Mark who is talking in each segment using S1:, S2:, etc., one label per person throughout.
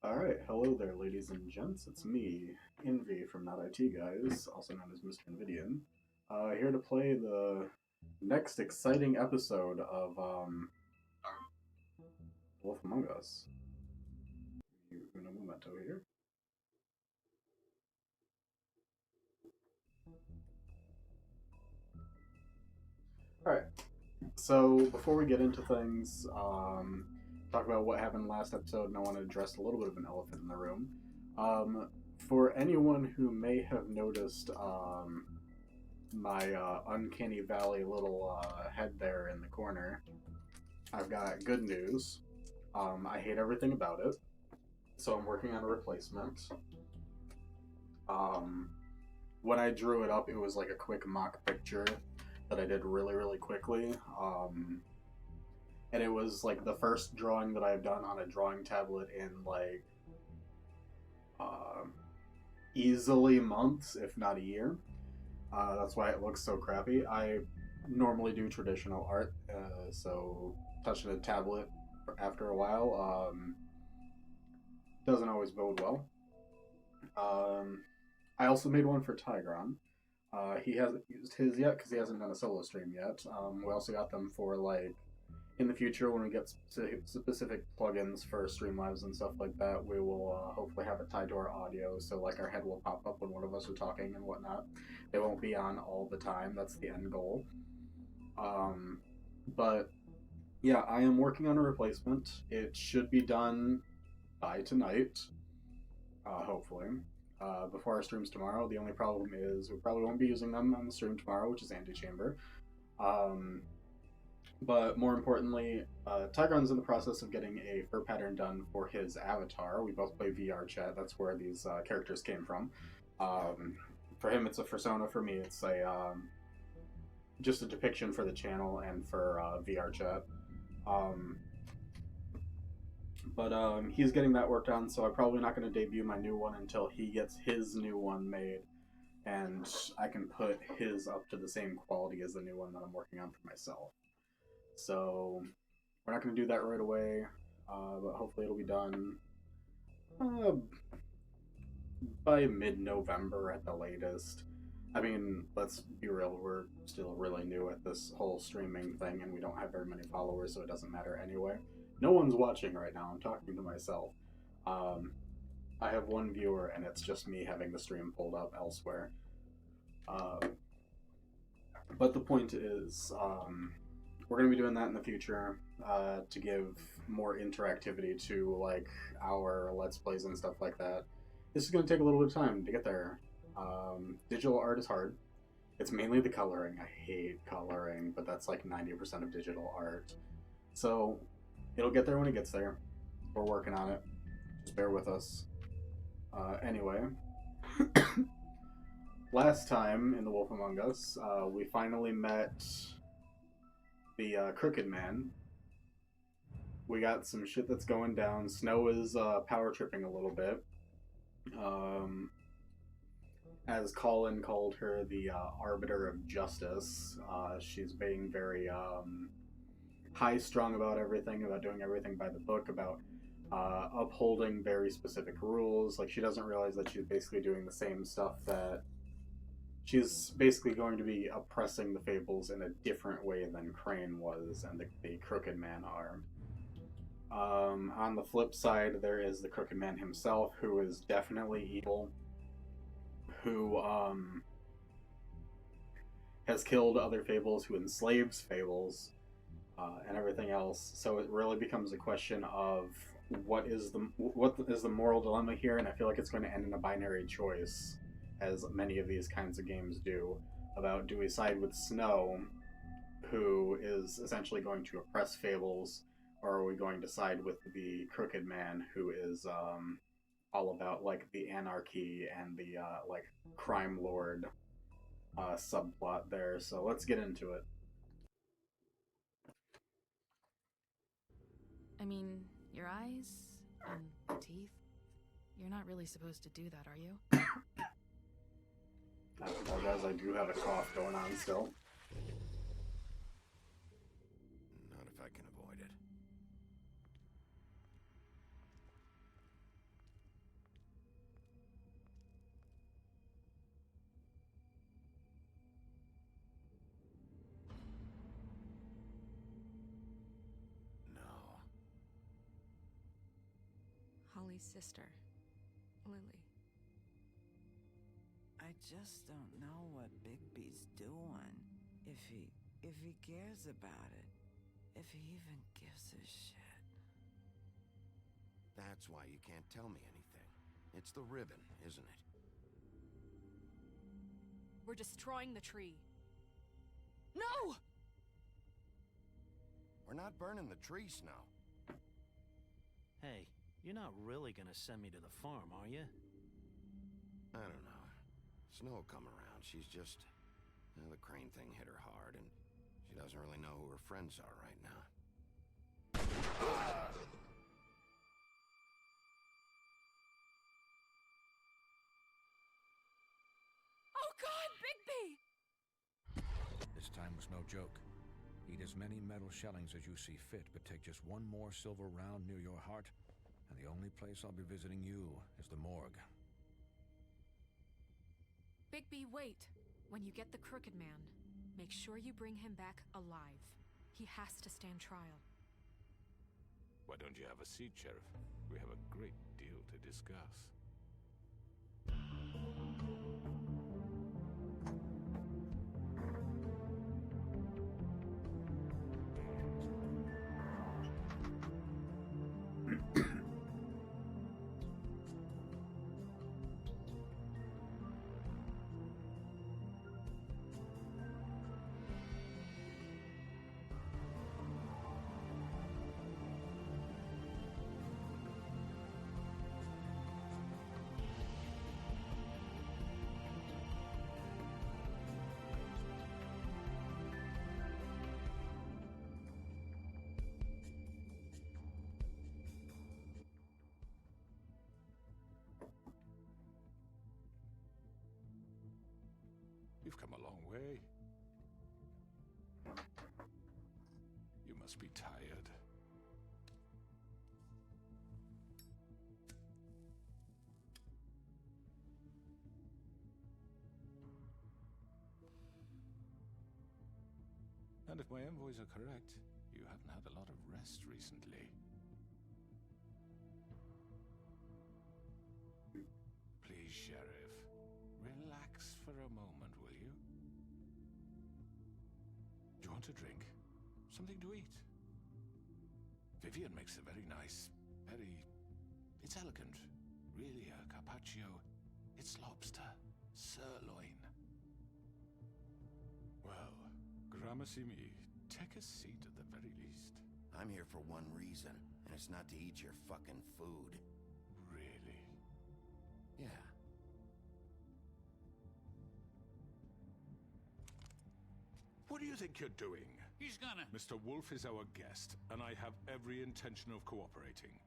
S1: Alright, hello there, ladies and gents. It's me, Invi from Not IT Guys, also known as Mr. Invidian. Here to play the next exciting episode of Wolf Among Us. Un momento here. Alright, so before we get into things, talk about what happened last episode, and I want to address a little bit of an elephant in the room. For anyone who may have noticed my Uncanny Valley little head there in the corner, I've got good news. I hate everything about it, so I'm working on a replacement. When I drew it up, it was like a quick mock picture that I did really quickly. And it was like the first drawing that I've done on a drawing tablet in like easily months, if not a year. That's why it looks so crappy. I normally do traditional art, so touching a tablet after a while doesn't always bode well. I also made one for Tigron. He hasn't used his yet because he hasn't done a solo stream yet. We also got them for like in the future when we get specific plugins for streamlabs and stuff like that. We will hopefully have it tied to our audio, so like our head will pop up when one of us are talking and whatnot. They won't be on all the time. That's the end goal. But yeah, I am working on a replacement. It should be done by tonight, hopefully. Before our streams tomorrow. The only problem is we probably won't be using them on the stream tomorrow, which is Antechamber. But more importantly, Tigron's in the process of getting a fur pattern done for his avatar. We both play VR chat. That's where these characters came from. For him, it's a persona. For me, it's a just a depiction for the channel and for VR chat. But he's getting that worked on, so I'm probably not going to debut my new one until he gets his new one made, and I can put his up to the same quality as the new one that I'm working on for myself. So we're not going to do that right away, but hopefully it'll be done by mid-November at the latest. I mean, let's be real, we're still really new at this whole streaming thing, and we don't have very many followers, so it doesn't matter anyway. No one's watching right now. I'm talking to myself. I have one viewer, and it's just me having the stream pulled up elsewhere. But the point is, we're going to be doing that in the future to give more interactivity to like our Let's Plays and stuff like that. This is going to take a little bit of time to get there. Digital art is hard. It's mainly the coloring. I hate coloring, but that's like 90% of digital art. So it'll get there when it gets there. We're working on it. Just bear with us. Anyway, last time in The Wolf Among Us, we finally met the Crooked Man. We got some shit that's going down. Snow is power tripping a little bit. As Colin called her, the Arbiter of Justice. She's being very high-strung about everything, about doing everything by the book, about upholding very specific rules. Like, she doesn't realize that she's basically doing the same stuff that... She's basically going to be oppressing the Fables in a different way than Crane was and the Crooked Man are. On the flip side, there is the Crooked Man himself, who is definitely evil, who has killed other Fables, who enslaves Fables, and everything else. So it really becomes a question of what is the moral dilemma here, and I feel like it's going to end in a binary choice, as many of these kinds of games do, about do we side with Snow, who is essentially going to oppress Fables, or are we going to side with the Crooked Man, who is all about like the anarchy and the like crime lord subplot there. So let's get into it.
S2: I mean, your eyes and the teeth. You're not really supposed to do that, are you?
S1: I apologize, I do have a cough going on still.
S3: Not if I can avoid it. No.
S4: Holly's sister, Lily.
S5: I just don't know what Bigby's doing. If he cares about it. If he even gives a shit.
S3: That's why you can't tell me anything. It's the ribbon, isn't it?
S6: We're destroying the tree. No!
S3: We're not burning the tree, Snow.
S7: Hey, you're not really gonna send me to the farm, are you?
S3: I don't know. Snow will come around. She's just... the crane thing hit her hard, and she doesn't really know who her friends are right now.
S6: Oh God, Bigby!
S8: This time was no joke. Eat as many metal shellings as you see fit, but take just one more silver round near your heart, and the only place I'll be visiting you is the morgue.
S2: Bigby, wait. When you get the Crooked Man, make sure you bring him back alive. He has to stand trial.
S9: Why don't you have a seat, Sheriff? We have a great deal to discuss. You've come a long way. You must be tired. And if my envoys are correct, you haven't had a lot of rest recently. Please, Sheriff, relax for a moment, will you? Do you want a drink? Something to eat? Vivian makes a very nice, it's elegant. Really a carpaccio. It's lobster, sirloin. Well, gramercy me. Take a seat at the very least.
S3: I'm here for one reason, and it's not to eat your fucking food.
S9: Really?
S3: Yeah.
S9: What do you think you're doing?
S10: He's gonna...
S9: Mr. Wolf is our guest, and I have every intention of cooperating.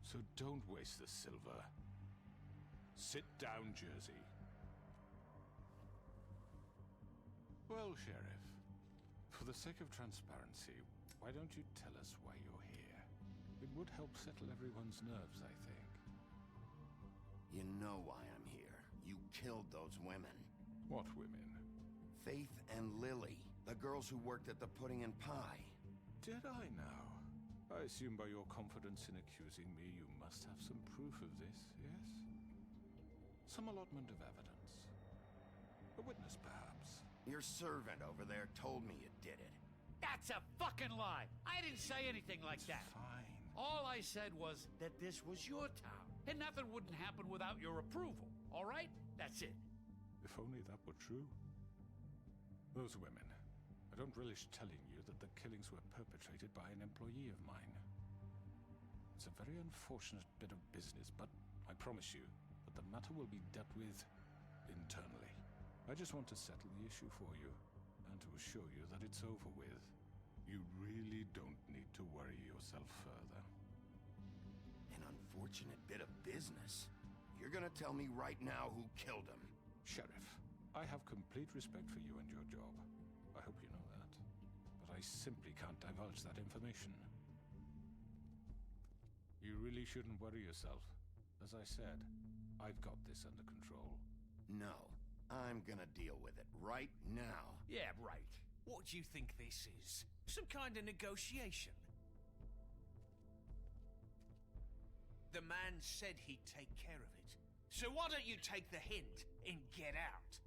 S9: So don't waste the silver. Sit down, Jersey. Well, Sheriff, for the sake of transparency, why don't you tell us why you're here? It would help settle everyone's nerves, I think.
S3: You know why I'm here. You killed those women.
S9: What women?
S3: Faith and Lily, the girls who worked at the Pudding and Pie.
S9: Did I now? I assume by your confidence in accusing me, you must have some proof of this, yes? Some allotment of evidence. A witness, perhaps.
S3: Your servant over there told me you did it.
S10: That's a fucking lie! I didn't say anything like that.
S9: Fine.
S10: All I said was that this was your town, and nothing wouldn't happen without your approval, all right? That's it.
S9: If only that were true. Those women. I don't relish telling you that the killings were perpetrated by an employee of mine. It's a very unfortunate bit of business, but I promise you that the matter will be dealt with internally. I just want to settle the issue for you, and to assure you that it's over with. You really don't need to worry yourself further.
S3: An unfortunate bit of business. You're gonna tell me right now who killed him.
S9: Sheriff, I have complete respect for you and your job. I hope you know that. But I simply can't divulge divulge that information. You really shouldn't worry yourself. As I said, I've got this under control.
S3: No, I'm gonna deal with it right now.
S10: Yeah, right.
S11: What do you think this is? Some kind of negotiation? The man said he'd take care of it. So why don't you take the hint and get out?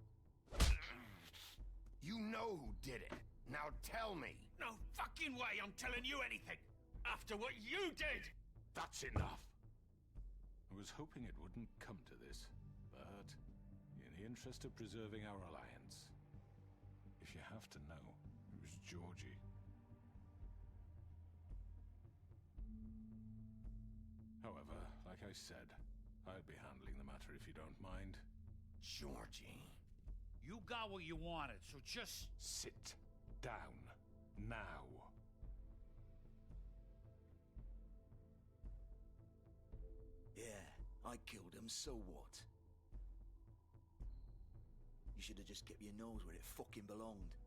S3: You know who did it. Now tell me.
S11: No fucking way I'm telling you anything! After what you did!
S9: That's enough! I was hoping it wouldn't come to this, but in the interest of preserving our alliance, if you have to know, it was Georgie. However, like I said, I'll be handling the matter if you don't mind.
S3: Georgie.
S10: You got what you wanted, so just...
S9: Sit down. Now.
S12: Yeah, I killed him, so what? You should have just kept your nose where it fucking belonged.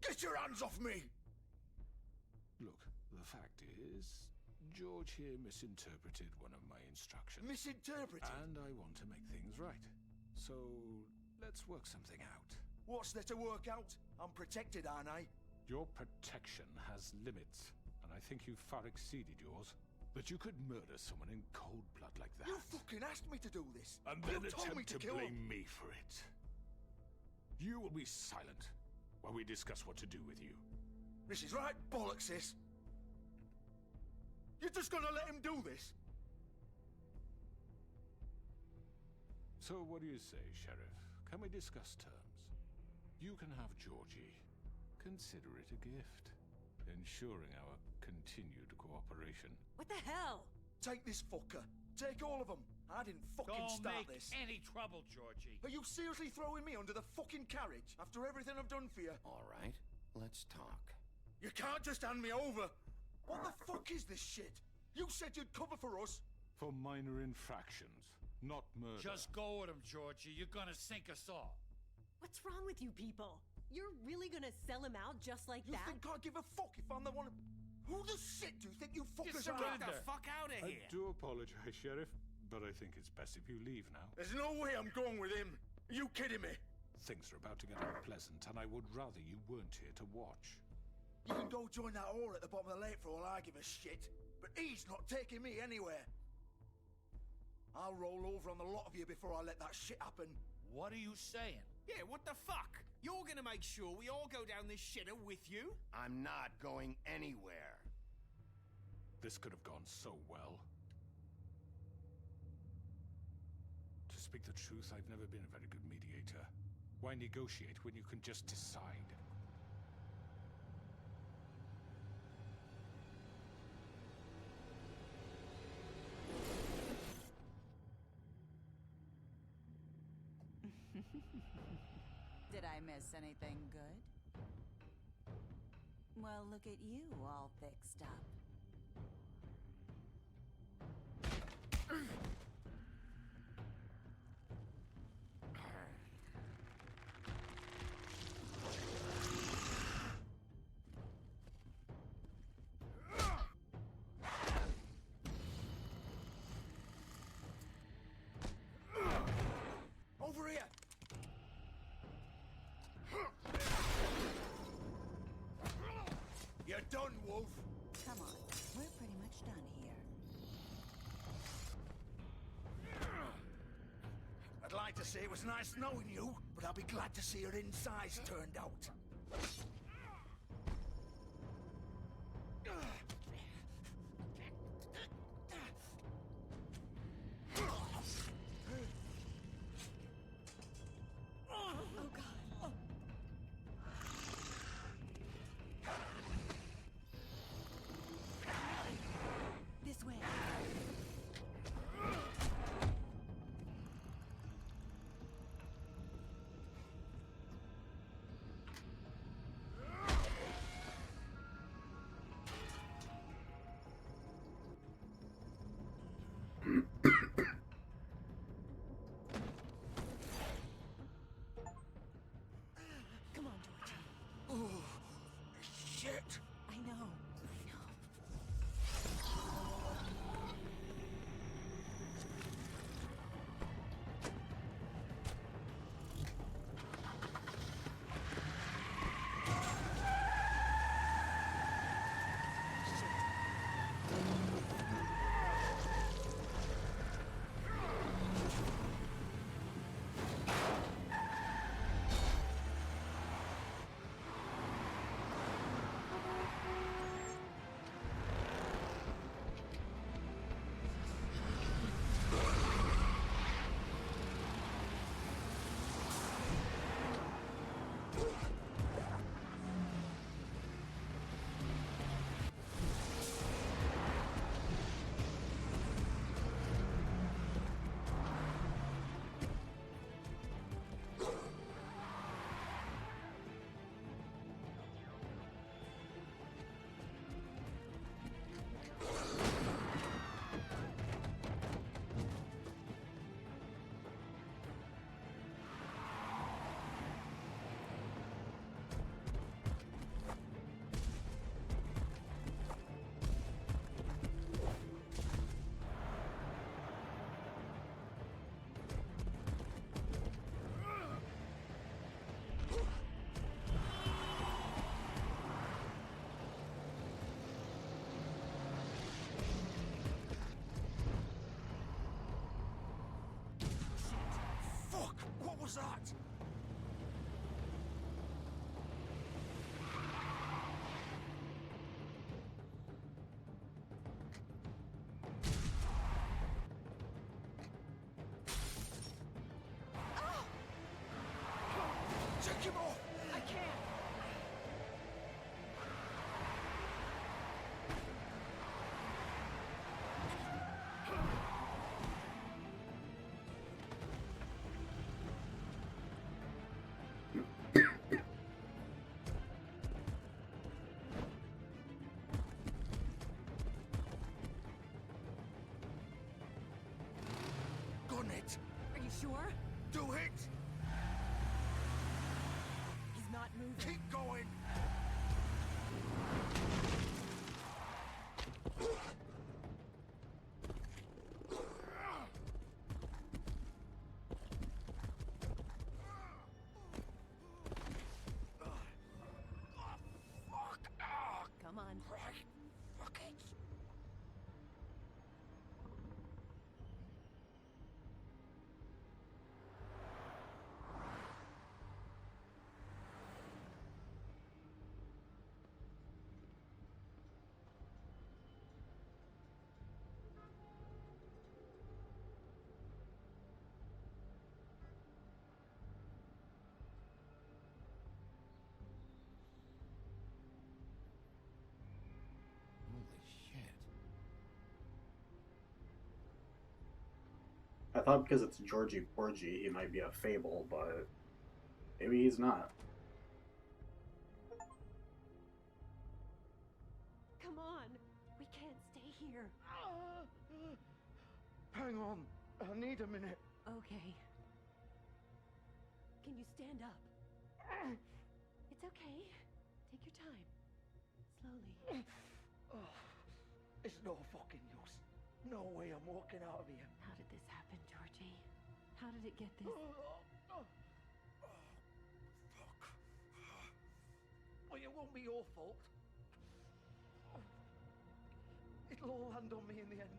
S12: Get your hands off me!
S9: Look, the fact is, George here misinterpreted one of my instructions.
S12: Misinterpreted?
S9: And I want to make things right. So, let's work something out.
S12: What's there to work out? I'm protected, aren't I?
S9: Your protection has limits, and I think you've far exceeded yours. That you could murder someone in cold blood like that.
S12: You fucking asked me to do this!
S9: And then
S12: you told me
S9: attempt to
S12: kill
S9: blame
S12: him.
S9: me for it. You will be silent while we discuss what to do with you.
S12: This is right bollocks, this. You're just gonna let him do this?
S9: So what do you say, Sheriff? Can we discuss terms? You can have Georgie. Consider it a gift, ensuring our continued cooperation.
S6: What the hell?
S12: Take this fucker. Take all of them. I didn't fucking
S10: Don't
S12: start
S10: make
S12: this.
S10: any trouble, Georgie.
S12: Are you seriously throwing me under the fucking carriage after everything I've done for you?
S3: All right, let's talk.
S12: You can't just hand me over. What the fuck is this shit? You said you'd cover for us.
S9: For minor infractions, not murder.
S10: Just go with him, Georgie. You're gonna sink us all.
S6: What's wrong with you people? You're really gonna sell him out just like
S12: You
S6: that?
S12: think I give a fuck if I'm the one? Who the shit do you think you fuckers are?
S11: Get the fuck out of
S9: I
S11: here!
S9: do apologize, Sheriff, but I think it's best if you leave now.
S12: There's no way I'm going with him. Are you kidding me?
S9: Things are about to get unpleasant, and I would rather you weren't here to watch.
S12: You can go join that whore at the bottom of the lake for all I give a shit. But he's not taking me anywhere. I'll roll over on the lot of you before I let that shit happen.
S10: What are you saying?
S11: Yeah, what the fuck? You're gonna make sure we all go down this shitter with you?
S3: I'm not going anywhere.
S9: This could have gone so well. To speak the truth, I've never been a very good mediator. Why negotiate when you can just decide?
S13: Did I miss anything good? Well, look at you all fixed up.
S12: Over here! You're done, Wolf!
S13: Come on, we're pretty much done here.
S12: I'd like to say it was nice knowing you, but I'll be glad to see your insides turned out.
S6: Oh god. This way.
S5: know.
S12: What was that? Take him off!
S6: I can't.
S12: Gun it!
S6: Are you sure?
S12: Do it!
S6: He's not moving.
S12: Keep going!
S6: Come on.
S12: Fuck it!
S1: I thought because it's Georgie Porgy, he might be a fable, but maybe he's not.
S6: Come on. We can't stay here.
S12: Hang on. I need a minute.
S6: Okay. Can you stand up? It's okay. Take your time. Slowly.
S12: Oh, it's no fucking use. No way I'm walking out of here.
S6: How did this happen, Georgie? How did it get this?
S12: Fuck. Well, it won't be your fault. It'll all land on me in the end.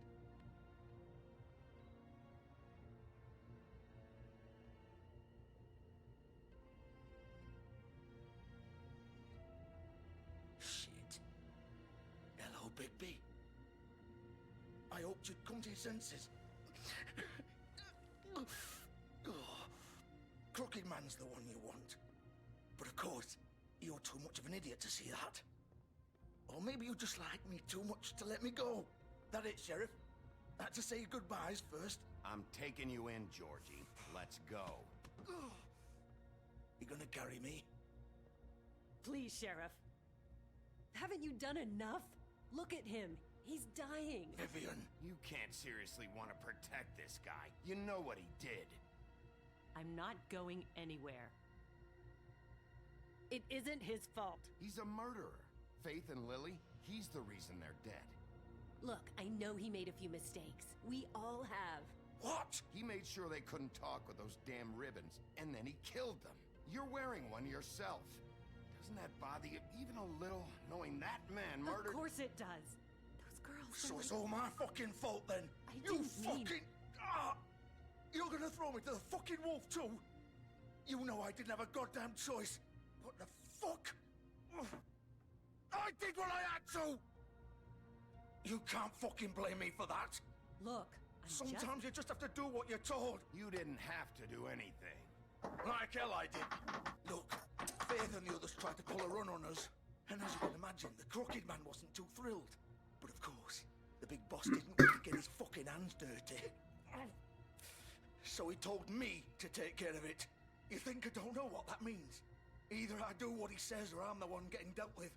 S12: Shit. Hello, Bigby. I hoped you'd come to your senses. Crooked Man's the one you want. But of course, you're too much of an idiot to see that. Or maybe you just like me too much to let me go. That it, Sheriff? Had to say goodbyes first.
S3: I'm taking you in, Georgie. Let's go.
S12: You gonna carry me?
S6: Please, Sheriff. Haven't you done enough? Look at him. He's dying.
S12: Vivian.
S3: You can't seriously want to protect this guy. You know what he did.
S6: I'm not going anywhere. It isn't his fault.
S3: He's a murderer. Faith and Lily, he's the reason they're dead.
S6: Look, I know he made a few mistakes. We all have.
S3: What? He made sure they couldn't talk with those damn ribbons, and then he killed them. You're wearing one yourself. Doesn't that bother you even a little, knowing that man murdered...
S6: Of course it does. Those girls...
S12: So it's all my fucking fault then? You fucking... You're gonna throw me to the fucking wolf too? You know I didn't have a goddamn choice. What the fuck? I did what I had to! You can't fucking blame me for that.
S6: Look,
S12: sometimes you just have to do what you're told.
S3: You didn't have to do anything.
S12: Like hell I did. Look, Faith and the others tried to pull a run on us. And as you can imagine, the Crooked Man wasn't too thrilled. But of course, the big boss didn't want to get his fucking hands dirty. So he told me to take care of it. You think I don't know what that means? Either I do what he says or I'm the one getting dealt with.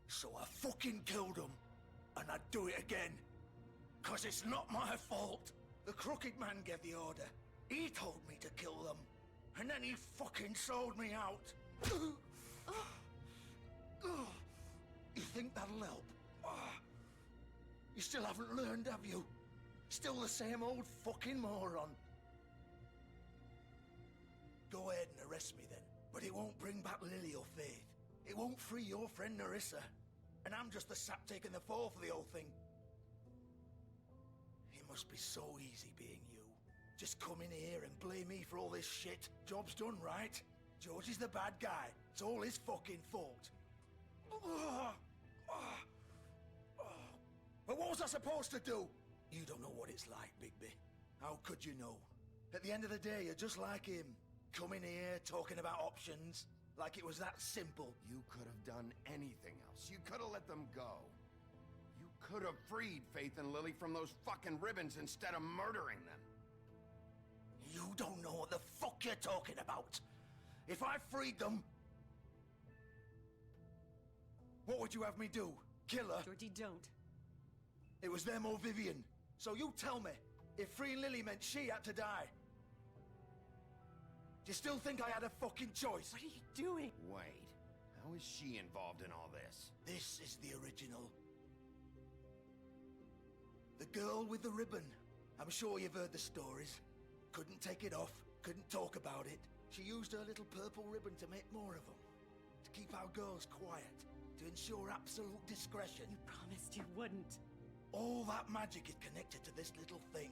S12: So I fucking killed him. And I'd do it again. 'Cause it's not my fault. The Crooked Man gave the order. He told me to kill them. And then he fucking sold me out. You think that'll help? You still haven't learned, have you? Still the same old fucking moron. Go ahead and arrest me then. But it won't bring back Lily or Faith. It won't free your friend Narissa. And I'm just the sap taking the fall for the whole thing. It must be so easy being you. Just come in here and blame me for all this shit. Job's done, right? George is the bad guy. It's all his fucking fault. But what was I supposed to do? You don't know what it's like, Bigby. How could you know? At the end of the day, you're just like him. Coming here, talking about options. Like it was that simple.
S3: You could have done anything else. You could have let them go. You could have freed Faith and Lily from those fucking ribbons instead of murdering them.
S12: You don't know what the fuck you're talking about. If I freed them... What would you have me do? Kill her?
S6: Georgie, don't.
S12: It was them or Vivian. So you tell me, if freeing Lily meant she had to die. Do you still think I had a fucking choice?
S6: What are you doing?
S3: Wait, how is she involved in all this?
S12: This is the original. The girl with the ribbon. I'm sure you've heard the stories. Couldn't take it off, couldn't talk about it. She used her little purple ribbon to make more of them. To keep our girls quiet. To ensure absolute discretion.
S6: You promised you wouldn't.
S12: All that magic is connected to this little thing.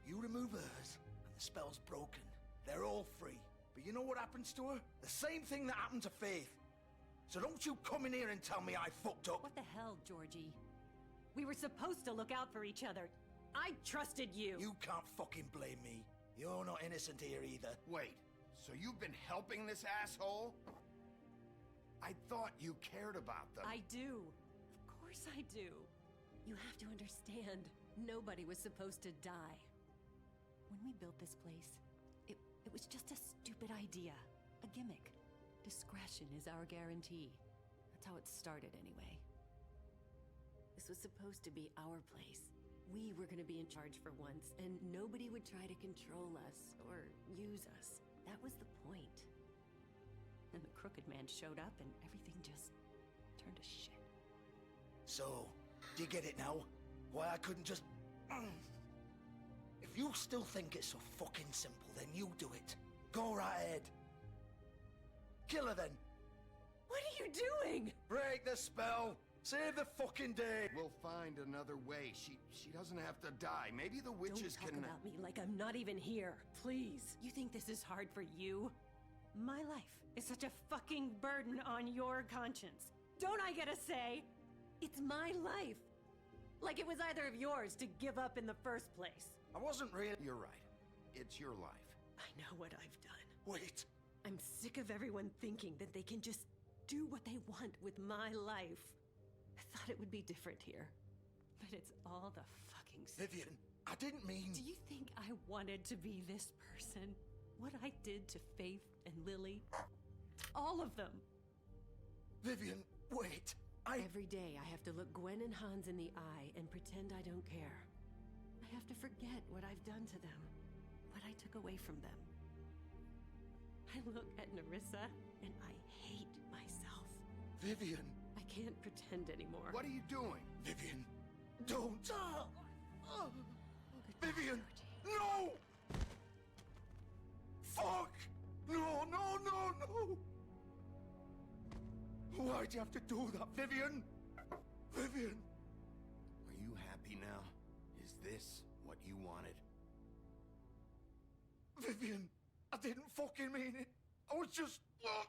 S12: You remove hers, and the spell's broken. They're all free. But you know what happens to her? The same thing that happened to Faith. So don't you come in here and tell me I fucked up.
S6: What the hell, Georgie? We were supposed to look out for each other. I trusted you.
S12: You can't fucking blame me. You're not innocent here either.
S3: Wait, so you've been helping this asshole? I thought you cared about them.
S6: I do. Of course I do. You have to understand, nobody was supposed to die. When we built this place, it was just a stupid idea. A gimmick. Discretion is our guarantee. That's how it started anyway. This was supposed to be our place. We were gonna be in charge for once, and nobody would try to control us or use us. That was the point. And the Crooked Man showed up and everything just turned to shit.
S12: So, do you get it now? Why I couldn't just... If you still think it's so fucking simple, then you do it. Go right ahead. Kill her then.
S6: What are you doing?
S12: Break the spell. Save the fucking day.
S3: We'll find another way. She doesn't have to die. Maybe the witches
S6: Don't talk about me like I'm not even here. Please. You think this is hard for you? My life is such a fucking burden on your conscience. Don't I get a say? It's my life. Like it was either of yours to give up in the first place.
S12: I wasn't really...
S3: You're right. It's your life.
S6: I know what I've done.
S12: Wait.
S6: I'm sick of everyone thinking that they can just do what they want with my life. I thought it would be different here. But it's all the fucking same.
S12: Vivian, I didn't mean...
S6: Do you think I wanted to be this person? What I did to Faith and Lily? All of them.
S12: Vivian, wait.
S6: Every day I have to look Gwen and Hans in the eye and pretend I don't care. I have to forget what I've done to them. What I took away from them. I look at Narissa and I hate myself.
S12: Vivian.
S6: I can't pretend anymore.
S3: What are you doing?
S12: Vivian, don't! Vivian, no! Fuck! No, no, no, no! Why'd you have to do that, Vivian? Vivian!
S3: Are you happy now? Is this what you wanted?
S12: Vivian, I didn't fucking mean it. I was just... Oh.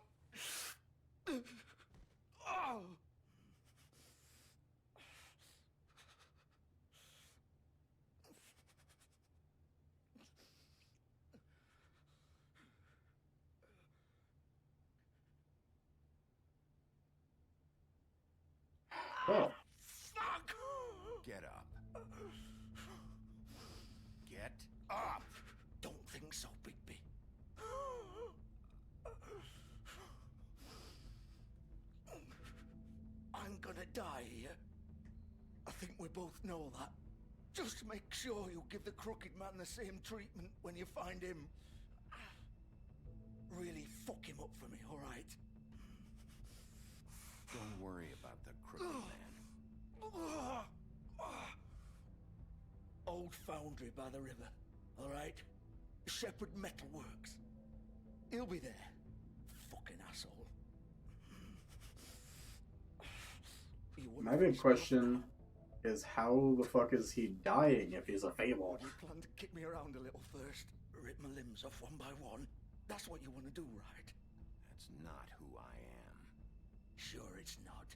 S1: Oh.
S12: Fuck!
S3: Get up. Get up!
S12: Don't think so, Bigby. I'm gonna die here. I think we both know that. Just make sure you give the crooked man the same treatment when you find him. Really fuck him up for me, alright?
S3: Don't worry about the crooked man.
S12: Old foundry by the river, alright? Shepherd Metalworks. He'll be there. Fucking asshole.
S1: My big question is how the fuck is he dying if he's a fable?
S12: You plan to kick me around a little first, rip my limbs off one by one. That's what you want to do, right?
S3: That's not who I am.
S12: Sure it's not.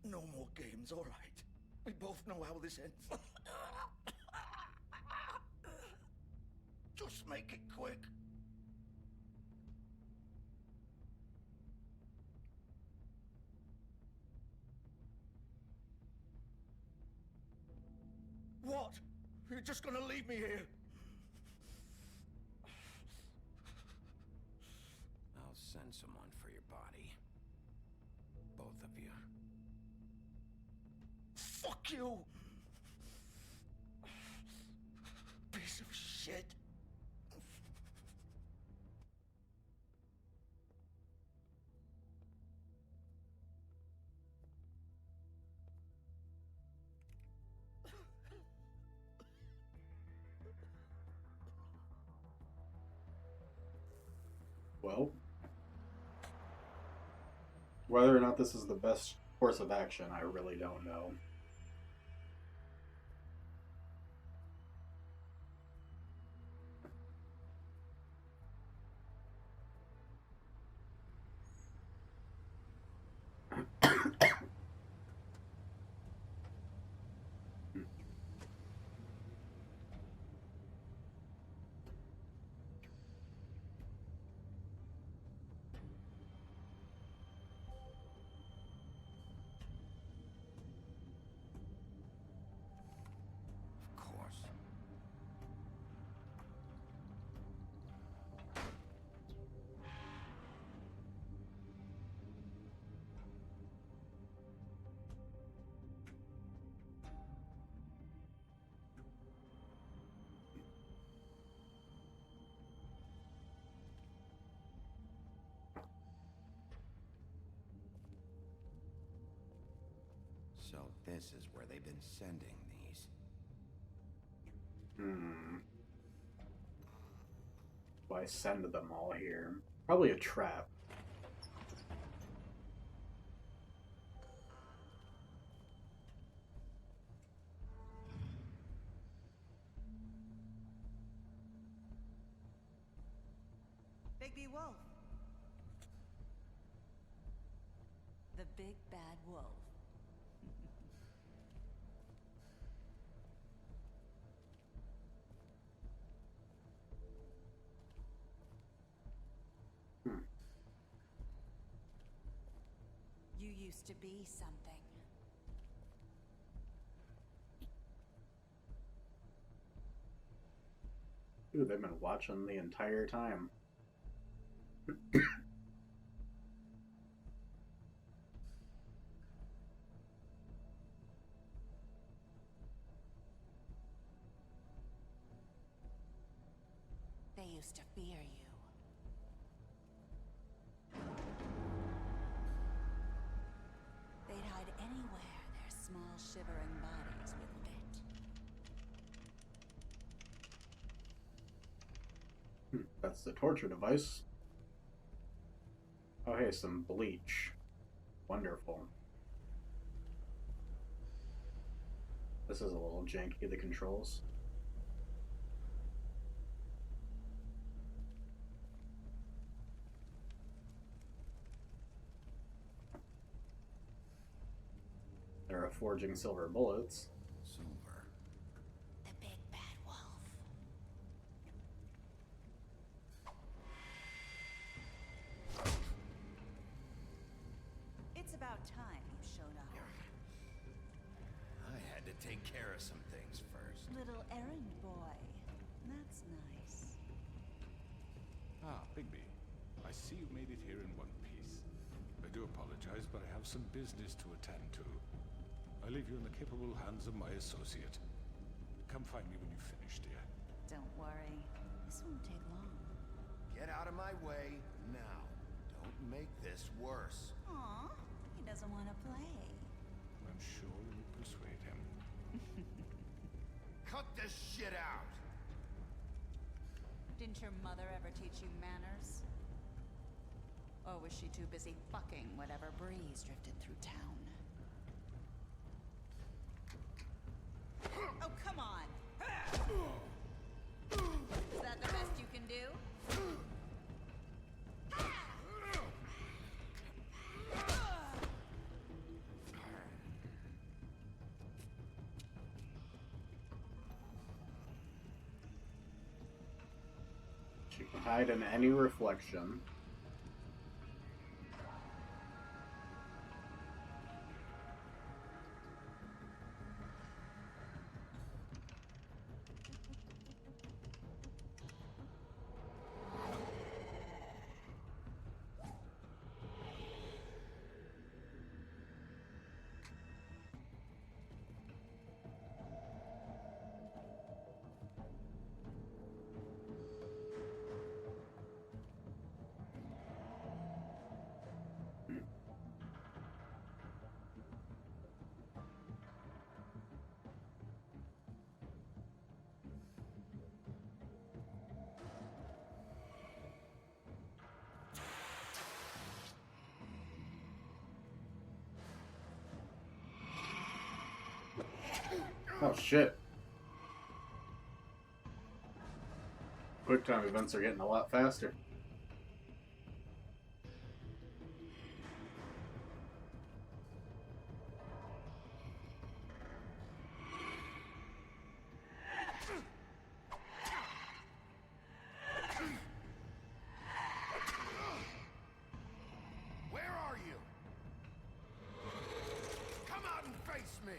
S12: No more games, all right. We both know how this ends. Just make it quick. What? You're just gonna leave me here?
S3: I'll send someone for your body. Both of you.
S12: Fuck you! Piece of shit.
S1: Well, whether or not this is the best course of action, I really don't know.
S3: Of course. So this is where they've been sending these.
S1: Why send them all here? Probably a trap.
S13: Bigby Wolf. The big bad wolf. You used to be something.
S1: Dude, they've been watching the entire time.
S13: They used to fear you. They'd
S1: That's the torture device. Oh, hey, some bleach. Wonderful. This is a little janky, the controls. There are forging silver bullets.
S3: Silver.
S13: The big bad wolf. It's about time you showed up.
S3: I had to take care of some things first.
S13: Little errand boy. That's nice.
S9: Ah, Bigby. I see you made it here in one piece. I do apologize, but I have some business to attend to. I leave you in the capable hands of my associate. Come find me when you finish, dear.
S13: Don't worry. This won't take long.
S3: Get out of my way now. Don't make this worse.
S13: Aw, he doesn't want to play.
S9: I'm sure you'll persuade him.
S3: Cut this shit out!
S13: Didn't your mother ever teach you manners? Or was she too busy fucking whatever breeze drifted through town? Oh, come on! Is that the best you can do?
S1: She can hide in any reflection. Oh shit. QuickTime events are getting a lot faster.
S3: Where are you? Come out and face me!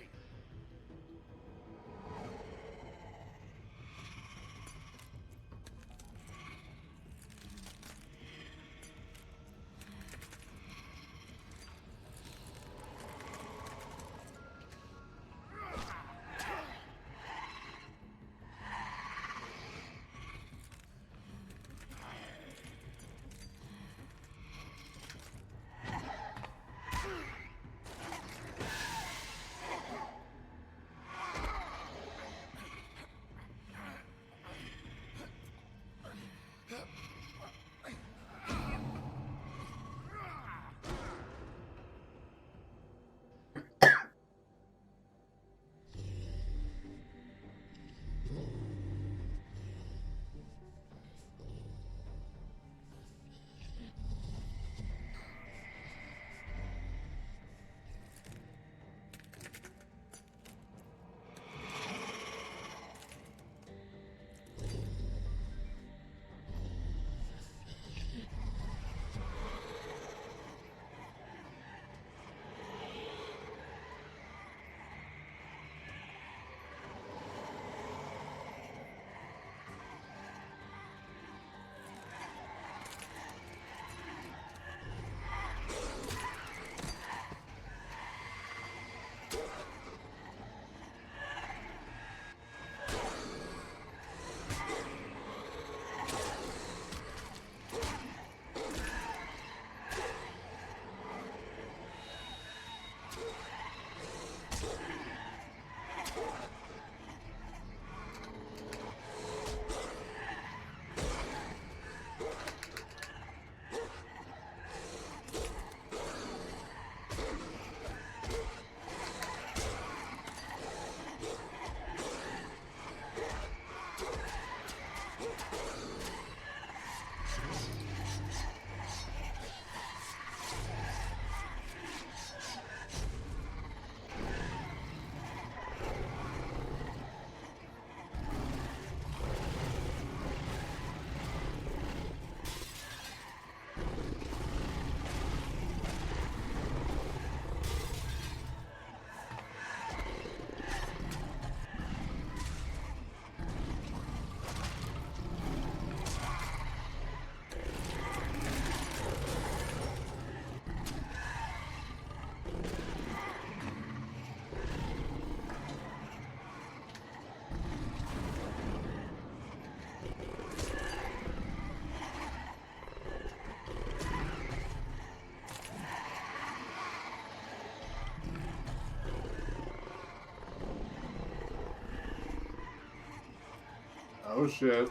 S1: Oh shit.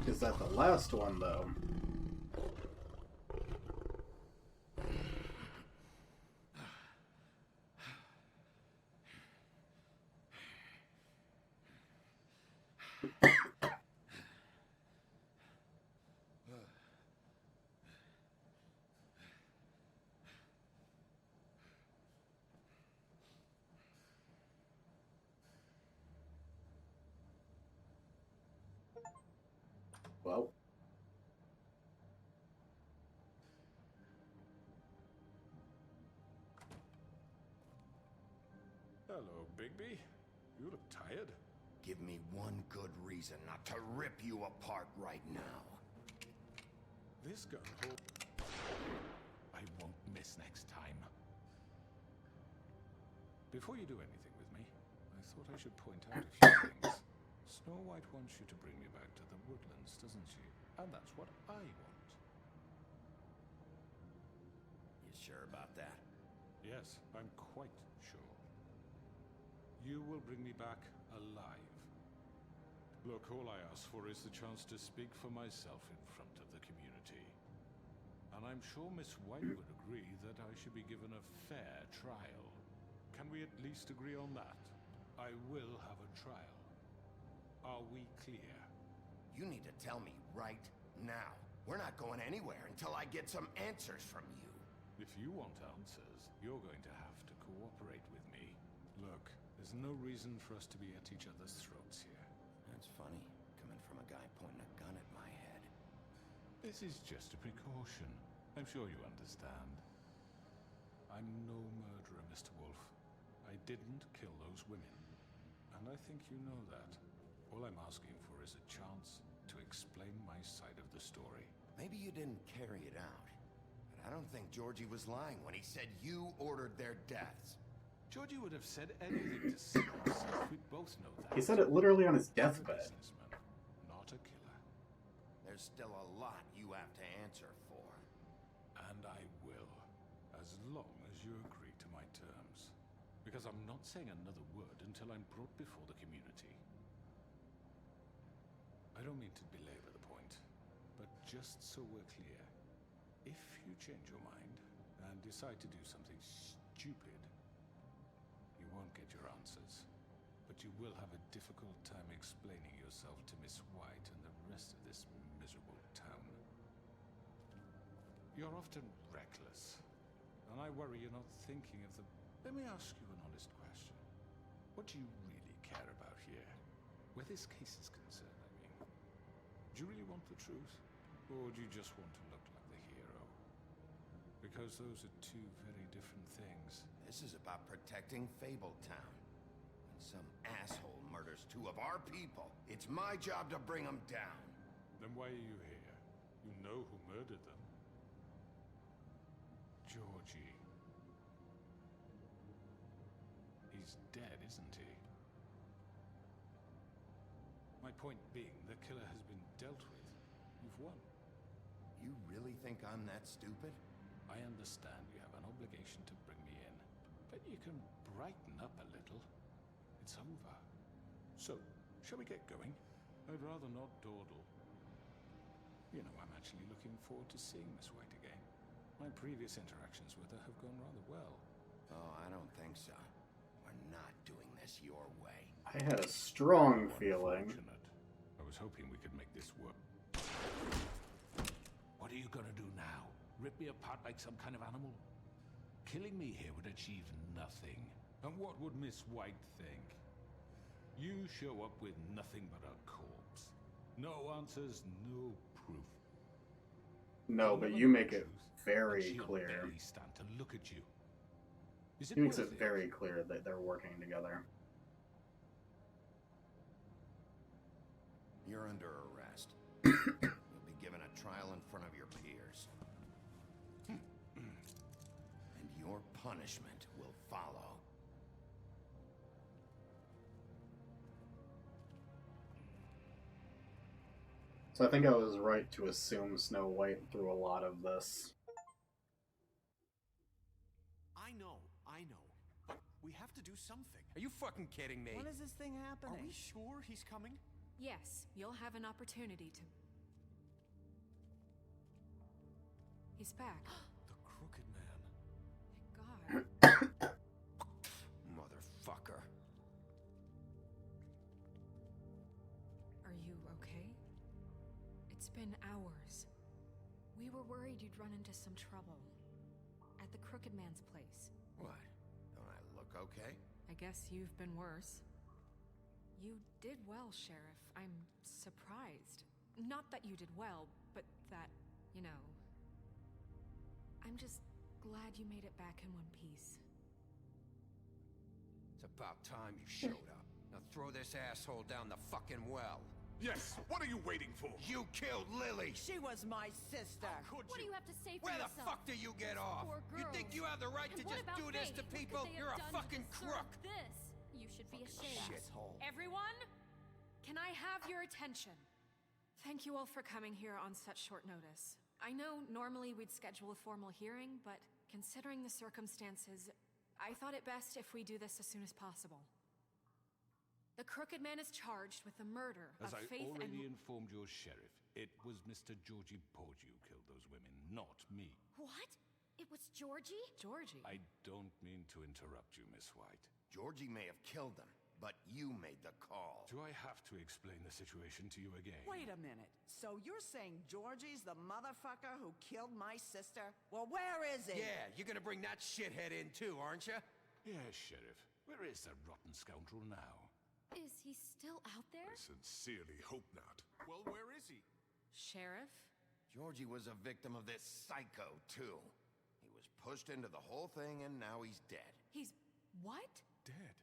S1: Is that the last one, though? Well.
S9: Hello, Bigby. You look tired.
S3: Give me one good reason not to rip you apart right now.
S9: This gun hold... I won't miss next time. Before you do anything with me, I thought I should point out a few things. Snow White wants you to bring me back to the woodlands, doesn't she? And that's what I want.
S3: You sure about that?
S9: Yes, I'm quite sure. You will bring me back alive. Look, all I ask for is the chance to speak for myself in front of the community. And I'm sure Miss White would agree that I should be given a fair trial. Can we at least agree on that? I will have a trial. Are we clear?
S3: You need to tell me right now. We're not going anywhere until I get some answers from you.
S9: If you want answers, you're going to have to cooperate with me. Look, there's no reason for us to be at each other's throats here.
S3: That's funny, coming from a guy pointing a gun at my head.
S9: This is just a precaution. I'm sure you understand. I'm no murderer, Mr. Wolf. I didn't kill those women. And I think you know that. All I'm asking for is a chance to explain my side of the story.
S3: Maybe you didn't carry it out. But I don't think Georgie was lying when he said you ordered their deaths.
S9: Georgie would have said anything to save himself. We both know that.
S1: He said it literally on his deathbed.
S9: Not a killer.
S3: There's still a lot you have to answer for.
S9: And I will, as long as you agree to my terms. Because I'm not saying another word until I'm brought before the community. I don't mean to belabor the point, but just so we're clear, if you change your mind and decide to do something stupid, you won't get your answers. But you will have a difficult time explaining yourself to Miss White and the rest of this miserable town. You're often reckless, and I worry you're not thinking of the... Let me ask you an honest question. What do you really care about here? Where this case is concerned, I mean. Do you really want the truth? Or do you just want to look like the hero? Because those are two very different things.
S3: This is about protecting Fabletown. When some asshole murders two of our people, it's my job to bring them down.
S9: Then why are you here? You know who murdered them. Georgie. He's dead, isn't he? My point being, the killer has been dealt with. You've won.
S3: You really think I'm that stupid?
S9: I understand you have an obligation to bring me in, but you can brighten up a little. It's over. So, shall we get going? I'd rather not dawdle. You know, I'm actually looking forward to seeing Miss White again. My previous interactions with her have gone rather well.
S3: Oh, I don't think so. We're not doing this your way.
S1: I had a strong feeling.
S9: I was hoping we could make this work. What are you gonna do now? Rip me apart like some kind of animal? killing me here would achieve nothing. And what would Miss White think? You show up with nothing but a corpse. No answers, no proof.
S1: No, but you make it very clear.
S9: Barely stand to look at you. Is
S1: He makes
S9: worth
S1: it very clear that they're working together.
S3: You're under arrest. You'll be given a trial in front of your peers. And your punishment will follow.
S1: So I think I was right to assume Snow White through a lot of this.
S14: I know. But we have to do something. Are you fucking kidding me?
S5: When is this thing happening?
S14: Are we sure he's coming?
S2: Yes, you'll have an opportunity to... He's back.
S14: The Crooked Man.
S2: Thank God.
S14: Motherfucker.
S2: Are you okay? It's been hours. We were worried you'd run into some trouble. At the Crooked Man's place.
S3: What? Don't I look okay?
S2: I guess you've been worse. You did well, Sheriff. I'm surprised. Not that you did well, but that, you know... I'm just glad you made it back in one piece.
S11: It's about time you showed up. Now throw this asshole down the fucking well.
S15: Yes, what are you waiting for?
S11: You killed Lily!
S5: She was my sister.
S6: What do you have to say for
S11: Where
S6: yourself?
S11: the fuck do you get off?
S6: Poor
S11: You
S6: girls.
S11: think you have the right
S6: And
S11: to
S6: what
S11: just
S6: about
S11: do this to
S6: Faith? What could
S11: people?
S6: they have
S11: You're a
S6: done to
S11: fucking
S6: deserve
S11: crook!
S6: This? You should be ashamed.
S11: Shithole.
S2: Everyone, can I have your attention? Thank you all for coming here on such short notice. I know normally we'd schedule a formal hearing, but considering the circumstances, I thought it best if we do this as soon as possible. The Crooked Man is charged with the murder
S9: As
S2: of
S9: I
S2: Faith and...
S9: already informed your sheriff, it was Mr. Georgie Porgy who killed those women, not me.
S6: What? It was Georgie?
S2: Georgie?
S9: I don't mean to interrupt you, Miss White.
S3: Georgie may have killed them, but you made the call.
S9: Do I have to explain the situation to you again?
S5: Wait a minute. So you're saying Georgie's the motherfucker who killed my sister? Well, where is he?
S11: Yeah, you're gonna bring that shithead in too, aren't you?
S9: Yes, Sheriff. Where is that rotten scoundrel now?
S6: Is he still out there?
S15: I sincerely hope not. Well, where is he?
S2: Sheriff?
S3: Georgie was a victim of this psycho, too. He was pushed into the whole thing, and now he's dead.
S2: He's... what?
S9: Dead.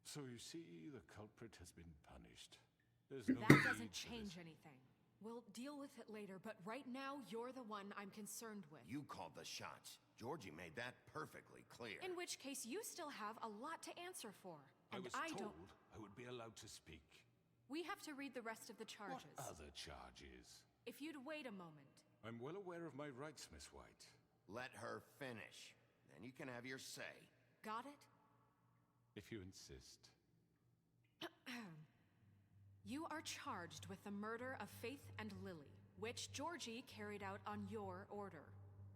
S9: So you see, the culprit has been punished. There's no
S2: That
S9: need
S2: doesn't
S9: for
S2: change
S9: this.
S2: anything. We'll deal with it later, but right now, you're the one I'm concerned with.
S3: You called the shots. Georgie made that perfectly clear.
S2: In which case, you still have a lot to answer for.
S9: I
S2: And
S9: was
S2: I
S9: told
S2: don't...
S9: I would be allowed to speak.
S2: We have to read the rest of the charges.
S9: What other charges?
S2: If you'd wait a moment.
S9: I'm well aware of my rights, Miss White.
S3: Let her finish. Then you can have your say.
S2: Got it?
S9: If you insist.
S2: You are charged with the murder of Faith and Lily, which Georgie carried out on your order,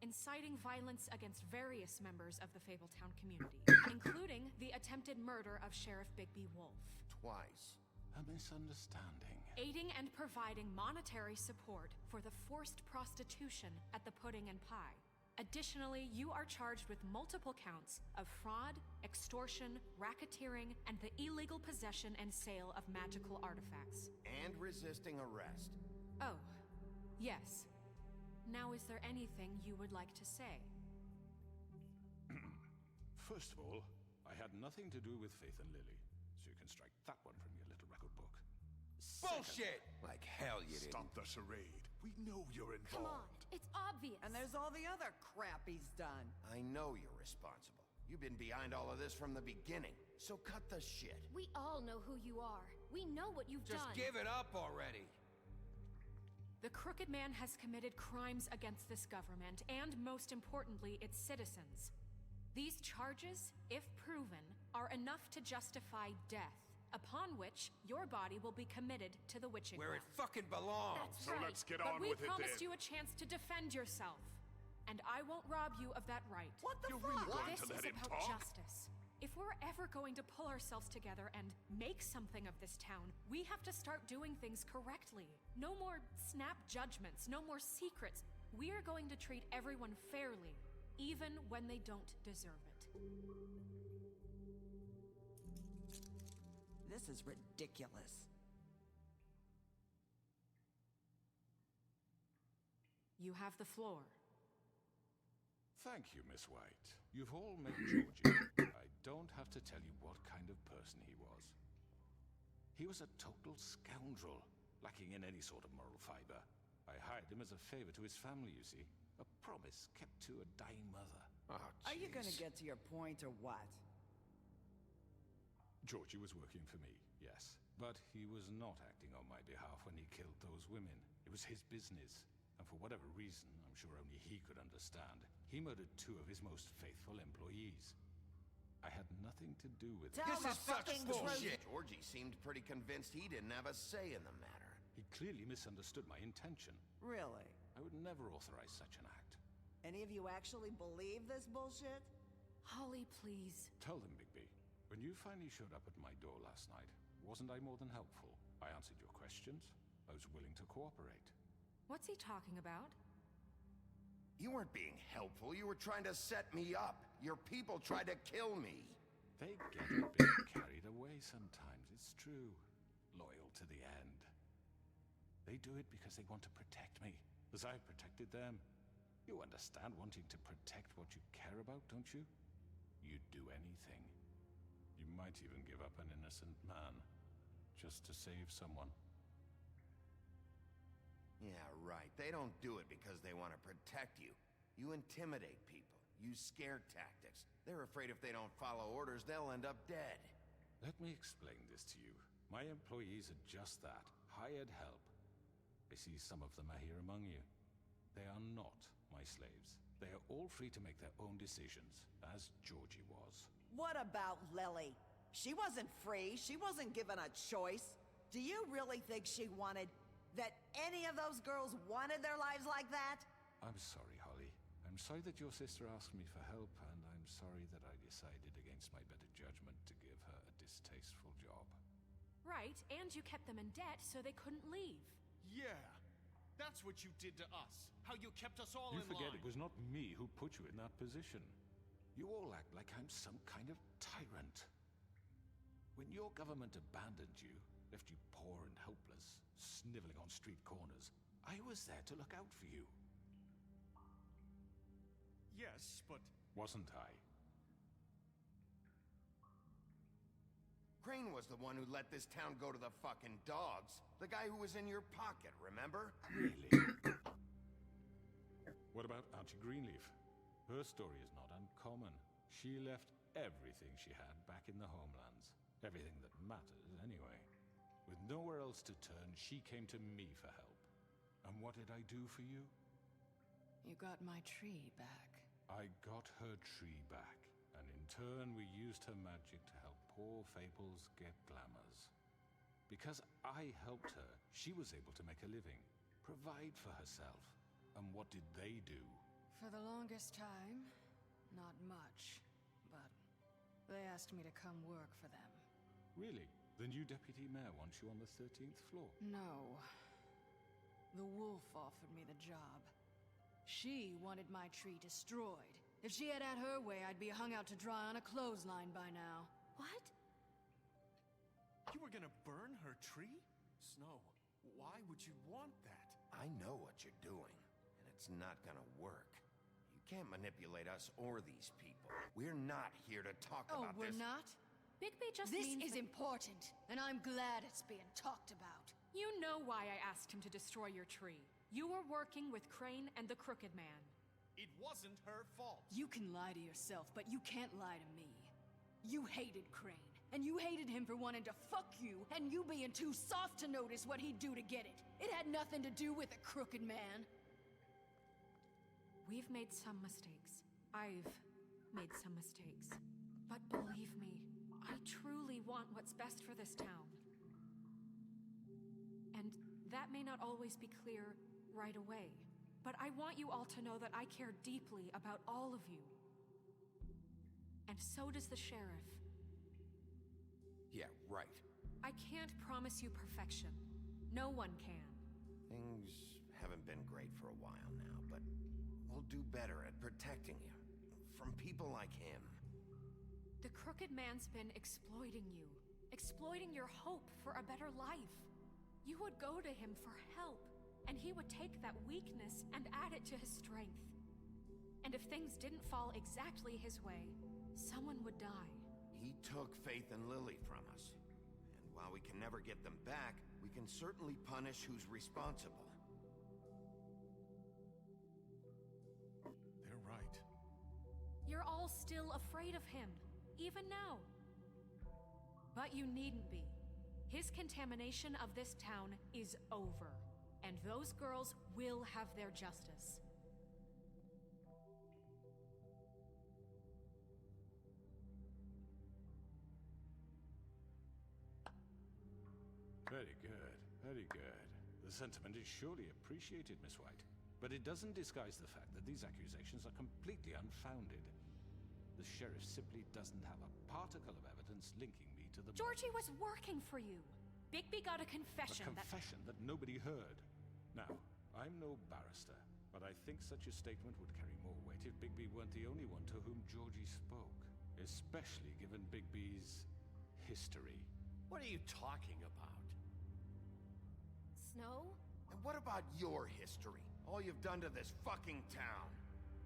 S2: inciting violence against various members of the Fabletown community, including the attempted murder of Sheriff Bigby Wolf.
S3: Twice.
S9: A misunderstanding.
S2: Aiding and providing monetary support for the forced prostitution at the Pudding and Pie. Additionally, you are charged with multiple counts of fraud, extortion, racketeering, and the illegal possession and sale of magical artifacts.
S3: And resisting arrest.
S2: Oh, yes. Now, is there anything you would like to say?
S9: First of all, I had nothing to do with Faith and Lily, so you can strike that one from your little record book.
S11: Bullshit! Like hell you didn't.
S15: Stop the charade. We know you're
S6: Come on,
S15: involved.
S6: it's obvious.
S5: And there's all the other crap he's done.
S3: I know you're responsible. You've been behind all of this from the beginning. So cut the shit.
S6: We all know who you are. We know what you've
S11: Just
S6: done.
S11: give it up already.
S2: The Crooked Man has committed crimes against this government and, most importantly, its citizens. These charges, if proven, are enough to justify death, upon which your body will be committed to the witching
S11: Where
S2: well.
S11: it fucking belongs.
S6: That's
S15: So
S6: right.
S15: let's get
S2: But
S15: on
S2: we
S15: with it
S2: promised
S15: then.
S2: you a chance to defend yourself, and I won't rob you of that right.
S5: What the
S15: You're
S5: fuck?
S15: really going
S2: This
S15: to let
S2: is
S15: him
S2: about
S15: talk?
S2: justice. If we're ever going to pull ourselves together and make something of this town, we have to start doing things correctly. No more snap judgments, no more secrets. We are going to treat everyone fairly. even when they don't deserve it.
S5: This is ridiculous.
S2: You have the floor.
S9: Thank you, Miss White. You've all met Georgie. I don't have to tell you what kind of person he was. He was a total scoundrel, lacking in any sort of moral fiber. I hired him as a favor to his family, you see. A promise kept to a dying mother.
S3: Oh,
S5: Are you gonna get to your point or what?
S9: Georgie was working for me, yes. But he was not acting on my behalf when he killed those women. It was his business. And for whatever reason, I'm sure only he could understand, he murdered 2 of his most faithful employees. I had nothing to do with it.
S3: This is such bullshit! Georgie seemed pretty convinced he didn't have a say in the matter.
S9: He clearly misunderstood my intention.
S5: Really?
S9: I would never authorize such an act.
S5: Any of you actually believe this bullshit?
S2: Holly, please.
S9: Tell them, Bigby. When you finally showed up at my door last night, wasn't I more than helpful? I answered your questions. I was willing to cooperate.
S2: What's he talking about?
S3: You weren't being helpful. You were trying to set me up. Your people tried to kill me.
S9: They get a bit carried away sometimes, it's true. Loyal to the end. They do it because they want to protect me, as I've protected them. You understand wanting to protect what you care about, don't you? You'd do anything. You might even give up an innocent man, just to save someone.
S3: Yeah, right. They don't do it because they want to protect you. You intimidate people. Use scare tactics. They're afraid if they don't follow orders, they'll end up dead.
S9: Let me explain this to you. My employees are just that. Hired help. I see some of them are here among you. They are not my slaves. They are all free to make their own decisions, as Georgie was.
S5: What about Lily? She wasn't free. She wasn't given a choice. Do you really think she wanted... that any of those girls wanted their lives like that?
S9: I'm sorry, Holly. I'm sorry that your sister asked me for help, and I'm sorry that I decided against my better judgment to give her a distasteful job.
S2: Right, and you kept them in debt so they couldn't leave.
S14: Yeah, that's what you did to us. How you kept us all in line.
S9: You forget it was not me who put you in that position. You all act like I'm some kind of tyrant. When your government abandoned you, left you poor and helpless, sniveling on street corners, I was there to look out for you.
S14: Yes, but...
S9: Wasn't I?
S3: Crane was the one who let this town go to the fucking dogs. The guy who was in your pocket, remember?
S9: Really? What about Auntie Greenleaf? Her story is not uncommon. She left everything she had back in the homelands. Everything that mattered, anyway. With nowhere else to turn, she came to me for help. And what did I do for you?
S4: You got my tree back.
S9: I got her tree back, and in turn we used her magic to help poor Fables get glamours. Because I helped her, she was able to make a living, provide for herself. And what did they do?
S4: For the longest time, not much, but they asked me to come work for them.
S9: Really? The new deputy mayor wants you on the 13th floor?
S4: No. The wolf offered me the job. She wanted my tree destroyed. If she had her way, I'd be hung out to dry on a clothesline by now.
S2: What?
S14: You were gonna burn her tree? Snow, why would you want that?
S3: I know what you're doing, and it's not gonna work. You can't manipulate us or these people. We're not here to talk about this.
S4: Oh, we're not?
S2: Bigby just
S4: This
S2: means
S4: is important, and I'm glad it's being talked about.
S2: You know why I asked him to destroy your tree. You were working with Crane and the Crooked Man.
S14: It wasn't her fault.
S4: You can lie to yourself, but you can't lie to me. You hated Crane, and you hated him for wanting to fuck you, and you being too soft to notice what he'd do to get it. It had nothing to do with the Crooked Man.
S2: We've made some mistakes. I've made some mistakes. But believe me, I truly want what's best for this town. And that may not always be clear right away, but I want you all to know that I care deeply about all of you. And so does the sheriff.
S3: Yeah, right.
S2: I can't promise you perfection. No one can.
S3: Things haven't been great for a while now, but we'll do better at protecting you. from people like him.
S2: The Crooked Man's been exploiting you. Exploiting your hope for a better life. You would go to him for help, and he would take that weakness and add it to his strength. And if things didn't fall exactly his way, someone would die.
S3: He took Faith and Lily from us. And while we can never get them back, we can certainly punish who's responsible.
S9: They're right.
S2: You're all still afraid of him, even now. But you needn't be. His contamination of this town is over, and those girls will have their justice.
S9: Very good, very good. The sentiment is surely appreciated, Miss White. But it doesn't disguise the fact that these accusations are completely unfounded. The sheriff simply doesn't have a particle of evidence linking me to the...
S2: Georgie was working for you. Bigby got a confession
S9: A confession that nobody heard. Now, I'm no barrister, but I think such a statement would carry more weight if Bigby weren't the only one to whom Georgie spoke. Especially given Bigby's history.
S10: What are you talking about?
S2: Snow?
S3: And what about your history? All you've done to this fucking town.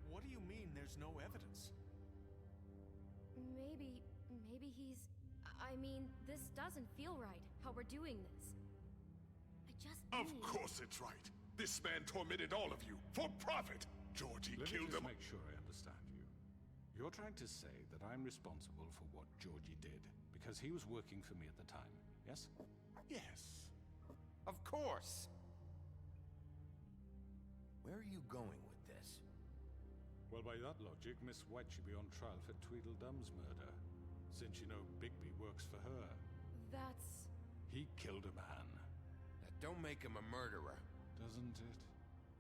S14: What do you mean there's no evidence?
S16: Maybe he's... I mean, this doesn't feel right, how we're doing this.
S15: Of course it's right. This man tormented all of you, for profit. Georgie killed him.
S9: Let me just make sure I understand you. You're trying to say that I'm responsible for what Georgie did, because he was working for me at the time, yes?
S15: Yes.
S3: Of course. Where are you going with this?
S9: Well, by that logic, Miss White should be on trial for Tweedledum's murder, since you know Bigby works for her.
S2: That's...
S9: He killed a man.
S3: That don't make him a murderer.
S9: Doesn't it?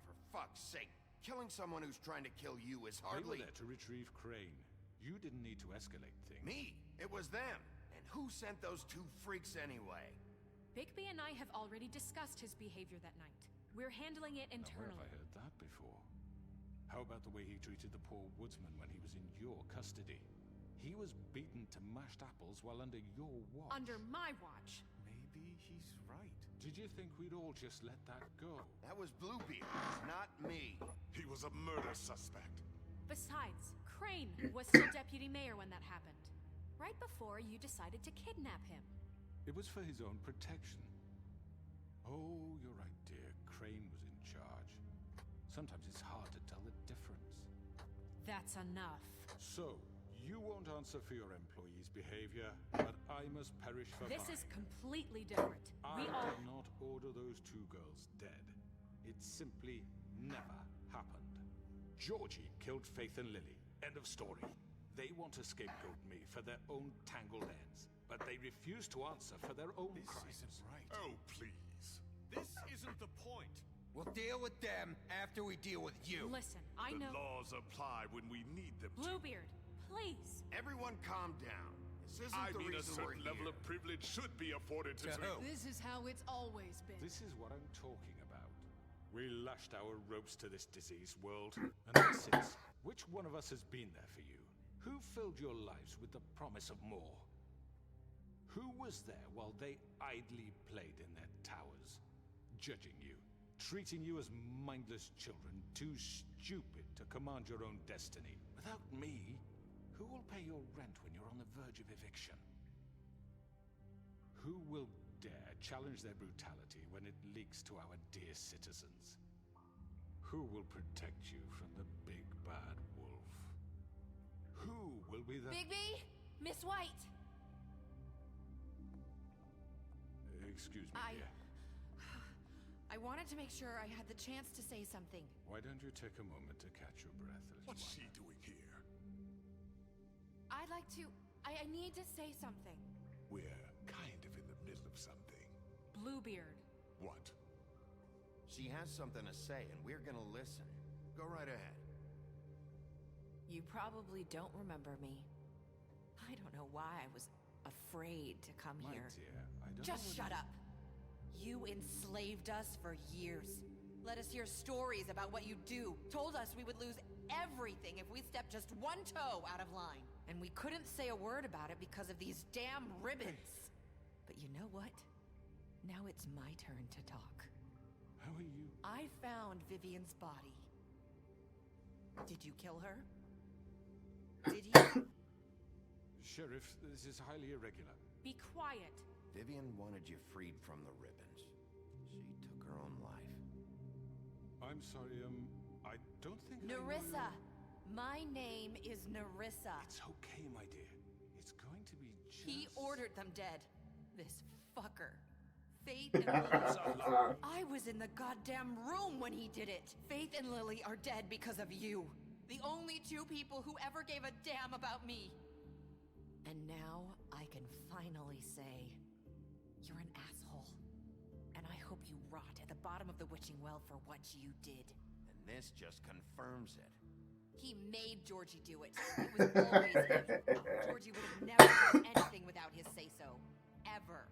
S3: For fuck's sake, killing someone who's trying to kill you is
S9: They
S3: hardly...
S9: were there to retrieve Crane. You didn't need to escalate things.
S3: Me? It was them. And who sent those two freaks anyway?
S2: Bigby and I have already discussed his behavior that night. We're handling it
S9: Now, where
S2: internally.
S9: have I heard that before? How about the way he treated the poor woodsman when he was in your custody? He was beaten to mashed apples while under your watch.
S2: Under my watch.
S14: Maybe he's right.
S9: Did you think we'd all just let that go?
S3: That was Bluebeard, not me.
S15: He was a murder suspect.
S2: Besides, Crane was still deputy mayor when that happened. Right before you decided to kidnap him.
S9: It was for his own protection. Oh, you're right, dear. Crane was in charge. Sometimes it's hard to tell the difference.
S2: That's enough.
S9: So, you won't answer for your employees' behavior, but I must perish for
S2: This
S9: mine.
S2: is completely different.
S9: I
S2: We all...
S9: did not order those two girls dead. It simply never happened. Georgie killed Faith and Lily. End of story. They want to scapegoat me for their own tangled ends, but they refuse to answer for their own crimes.
S14: This isn't right.
S15: Oh, please.
S14: This isn't the point.
S11: We'll deal with them after we deal with you.
S2: Listen, I
S15: The
S2: know...
S15: laws apply when we need them to.
S2: Bluebeard, please.
S3: Everyone calm down. This isn't
S15: I
S3: the
S15: mean, a
S3: reason we're
S15: certain level
S3: here.
S15: of privilege should be afforded to...
S4: This is how it's always been.
S9: This is what I'm talking about. We lashed our ropes to this diseased world, and that's it. Which one of us has been there for you? Who filled your lives with the promise of more? Who was there while they idly played in their towers, judging you, treating you as mindless children, too stupid to command your own destiny? Without me, who will pay your rent when you're on the verge of eviction? Who will dare challenge their brutality when it leaks to our dear citizens? Who will protect you from the big bad wolf? Who will be the...
S2: Bigby! Miss White!
S9: Excuse me, dear.
S16: I wanted to make sure I had the chance to say something.
S9: Why don't you take a moment to catch your breath, little
S15: What's
S9: one?
S15: she doing here?
S16: I'd like to... I need to say something.
S15: We're kind of in the middle of something.
S2: Bluebeard.
S15: What?
S3: She has something to say, and we're gonna listen. Go right ahead.
S17: You probably don't remember me. I don't know why I was afraid to come
S9: My
S17: here.
S9: dear, I don't
S17: Just
S9: know
S17: shut up. You enslaved us for years. Let us hear stories about what you do. Told us we would lose everything if we stepped just one toe out of line. And we couldn't say a word about it because of these damn ribbons. But you know what? Now it's my turn to talk.
S9: How are you?
S17: I found Vivian's body. Did you kill her? Did you?
S9: Sheriff, this is highly irregular.
S2: Be quiet.
S3: Vivian wanted you freed from the ribbons. She took her own life.
S9: I'm sorry, I don't think
S17: Nerissa! My name is Nerissa.
S9: It's okay, my dear. It's going to be just...
S17: He ordered them dead. This fucker. Faith and Lily. I was in the goddamn room when he did it. Faith and Lily are dead because of you. The only two people who ever gave a damn about me. And now I can finally say, you're an asshole. And I hope you rot at the bottom of the witching well for what you did.
S3: And this just confirms it.
S17: He made Georgie do it. It was always him. Georgie would have never done anything without his say-so. Ever.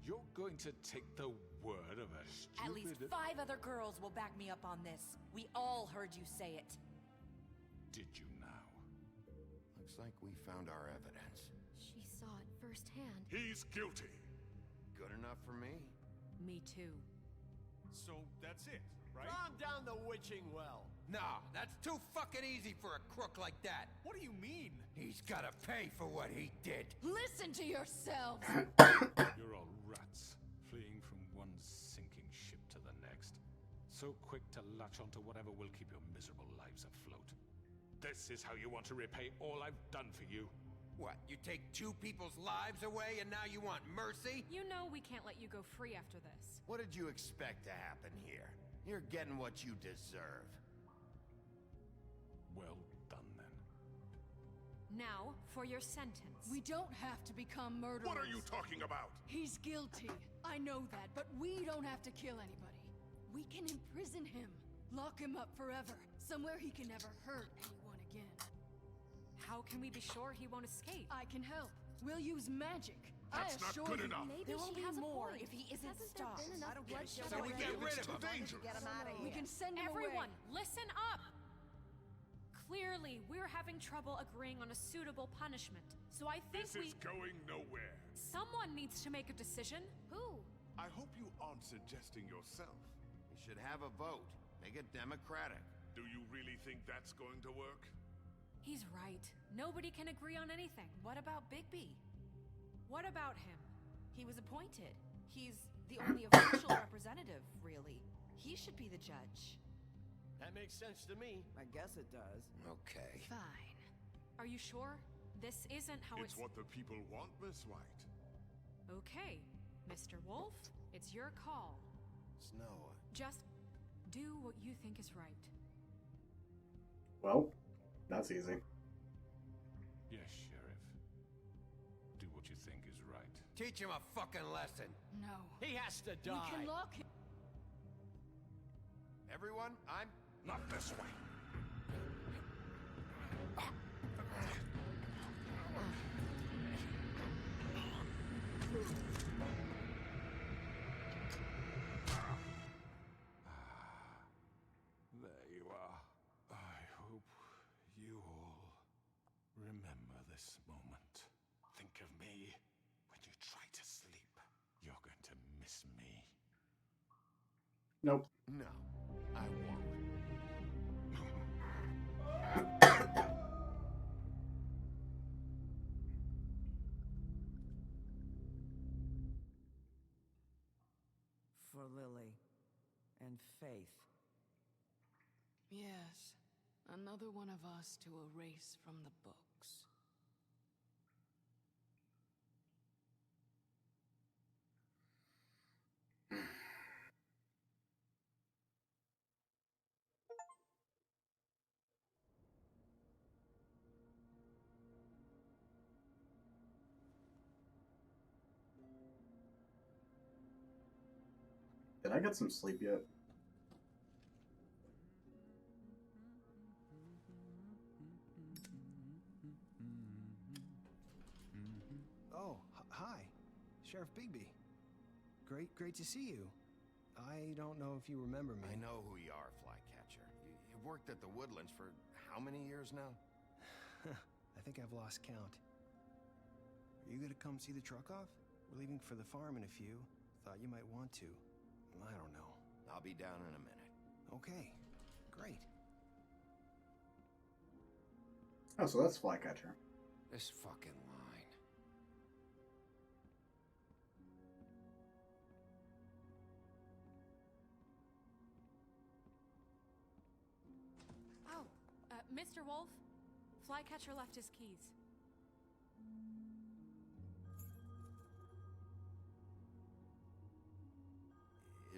S9: You're going to take the word of a stupid...
S17: At least 5 other girls will back me up on this. We all heard you say it.
S9: Did you now?
S3: Looks like we found our evidence.
S16: She saw it firsthand.
S15: He's guilty.
S3: Good enough for me.
S17: Me too.
S14: So that's it, right?
S10: Calm down the witching well. Nah, that's too fucking easy for a crook like that.
S14: What do you mean?
S10: He's gotta pay for what he did.
S4: Listen to yourselves!
S9: You're all rats, fleeing from one sinking ship to the next. So quick to latch onto whatever will keep your miserable lives afloat. This is how you want to repay all I've done for you?
S10: What, you take 2 people's lives away and now you want mercy?
S2: You know we can't let you go free after this.
S3: What did you expect to happen here? You're getting what you deserve.
S9: Well done, then.
S2: Now, for your sentence.
S4: We don't have to become murderers.
S15: What are you talking about?
S4: He's guilty. I know that, but we don't have to kill anybody. We can imprison him. Lock him up forever. Somewhere he can never hurt anyone again.
S2: How can we be sure he won't escape?
S4: I can help. We'll use magic.
S15: That's not good enough.
S16: Maybe
S17: There will
S16: she
S17: be
S16: has a
S17: more
S16: point.
S17: if he isn't
S16: Hasn't there
S17: stopped.
S16: been enough bloodshed?
S10: So we get rid of him.
S15: Dangerous.
S5: Get him out of here.
S4: We can send him
S2: Everyone,
S4: away.
S2: listen up! Clearly, we're having trouble agreeing on a suitable punishment. So I think
S15: This is going nowhere.
S2: someone needs to make a decision.
S16: Who?
S15: I hope you aren't suggesting yourself.
S3: We should have a vote. Make it democratic.
S15: Do you really think that's going to work?
S2: He's right. Nobody can agree on anything.
S17: What about Bigby?
S2: What about him?
S17: He was appointed. He's the only official representative, really. He should be the judge.
S10: That makes sense to me.
S5: I guess it does.
S3: Okay.
S2: Fine. Are you sure? This isn't how
S15: It's what the people want, Miss White.
S2: Okay, Mr. Wolf, it's your call.
S3: Snow.
S2: Just do what you think is right.
S1: Well, that's easy.
S9: Yes, Sheriff. Do what you think is right.
S10: Teach him a fucking lesson.
S4: No.
S10: He has to die.
S4: We can lock him.
S3: Everyone, I'm...
S15: Not this way.
S9: There you are. I hope you all remember this moment. Think of me when you try to sleep. You're going to miss me.
S1: Nope.
S3: No, I won't.
S5: For Lily and Faith.
S4: Yes. Another one of us to erase from the books.
S1: Did I get some sleep yet?
S18: Oh, hi. Sheriff Bigby. Great to see you. I don't know if you remember me.
S3: I know who you are, Flycatcher. You've worked at the Woodlands for how many years now?
S18: I think I've lost count. Are you gonna come see the truck off? We're leaving for the farm in a few. Thought you might want to. I don't know.
S3: I'll be down in a minute.
S18: Okay, great.
S1: Oh, so that's Flycatcher.
S3: This fucking line.
S2: Oh, Mr. Wolf, Flycatcher left his keys.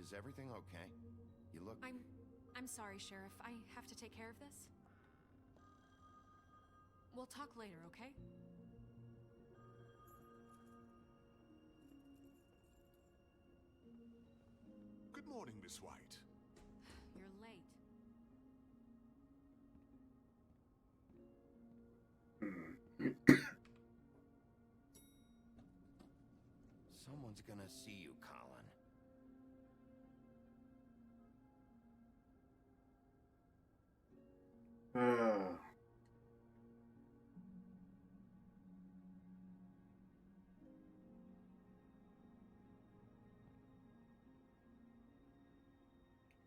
S3: Is everything okay? You look...
S2: I'm sorry, Sheriff. I have to take care of this. We'll talk later, okay?
S15: Good morning, Miss White.
S2: You're late.
S3: Someone's gonna see you, Colin.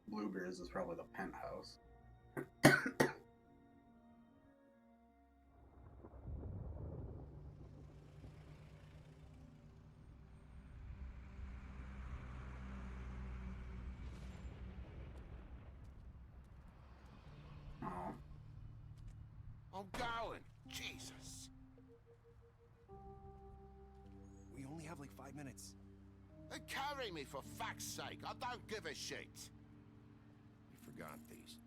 S1: Bluebeard's is probably the penthouse.
S3: I'm going! Jesus!
S18: We only have like 5 minutes.
S3: Carry me, for fuck's sake! I don't give a shit! You forgot these.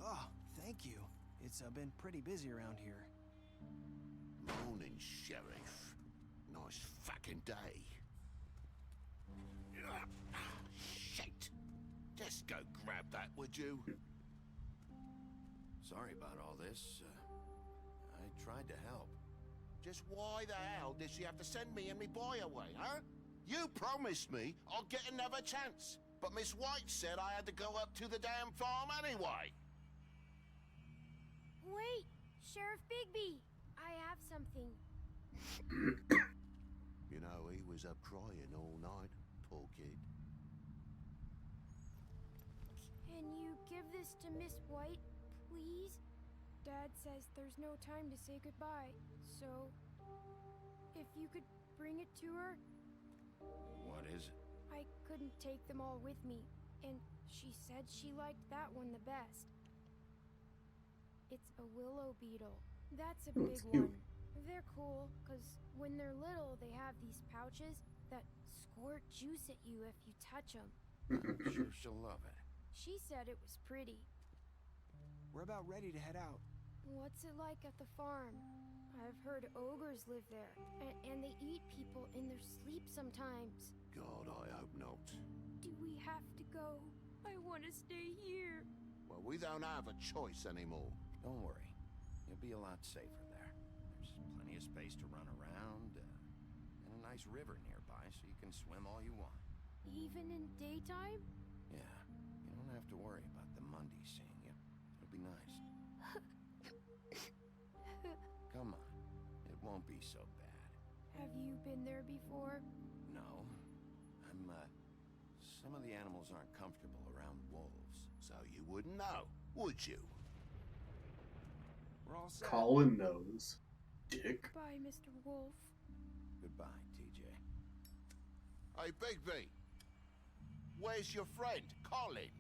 S18: Oh, thank you. It's been pretty busy around here.
S3: Morning, Sheriff. Nice fucking day. Shit! Just go grab that, would you? Sorry about all this. I tried to help. Just why the hell did she have to send me and me boy away, huh? You promised me I'll get another chance, but Miss White said I had to go up to the damn farm anyway.
S16: Wait, Sheriff Bigby, I have something.
S3: You know, he was up crying all night, poor kid.
S16: Can you give this to Miss White, please? Dad says there's no time to say goodbye, so if you could bring it to her.
S3: What is it?
S16: I couldn't take them all with me, and she said she liked that one the best. It's a willow beetle. That's a big one. They're cool, because when they're little, they have these pouches that squirt juice at you if you touch them.
S3: I'm sure she'll love it.
S16: She said it was pretty.
S18: We're about ready to head out.
S16: What's it like at the farm? I've heard ogres live there, and they eat people in their sleep sometimes.
S3: God, I hope not.
S16: Do we have to go? I want to stay here.
S3: Well, we don't have a choice anymore. Don't worry. You'll be a lot safer there. There's plenty of space to run around, and a nice river nearby, so you can swim all you want.
S16: Even in daytime?
S3: Yeah. You don't have to worry about the Mundy seeing you. It'll be nice. Come on. It won't be so bad.
S16: Have you been there before?
S3: No. Some of the animals aren't comfortable around wolves, so you wouldn't know, would you?
S18: We're all set.
S1: Colin knows. Dick.
S16: Bye, Mr. Wolf.
S3: Goodbye, TJ. Hey, Bigby. Where's your friend, Colin?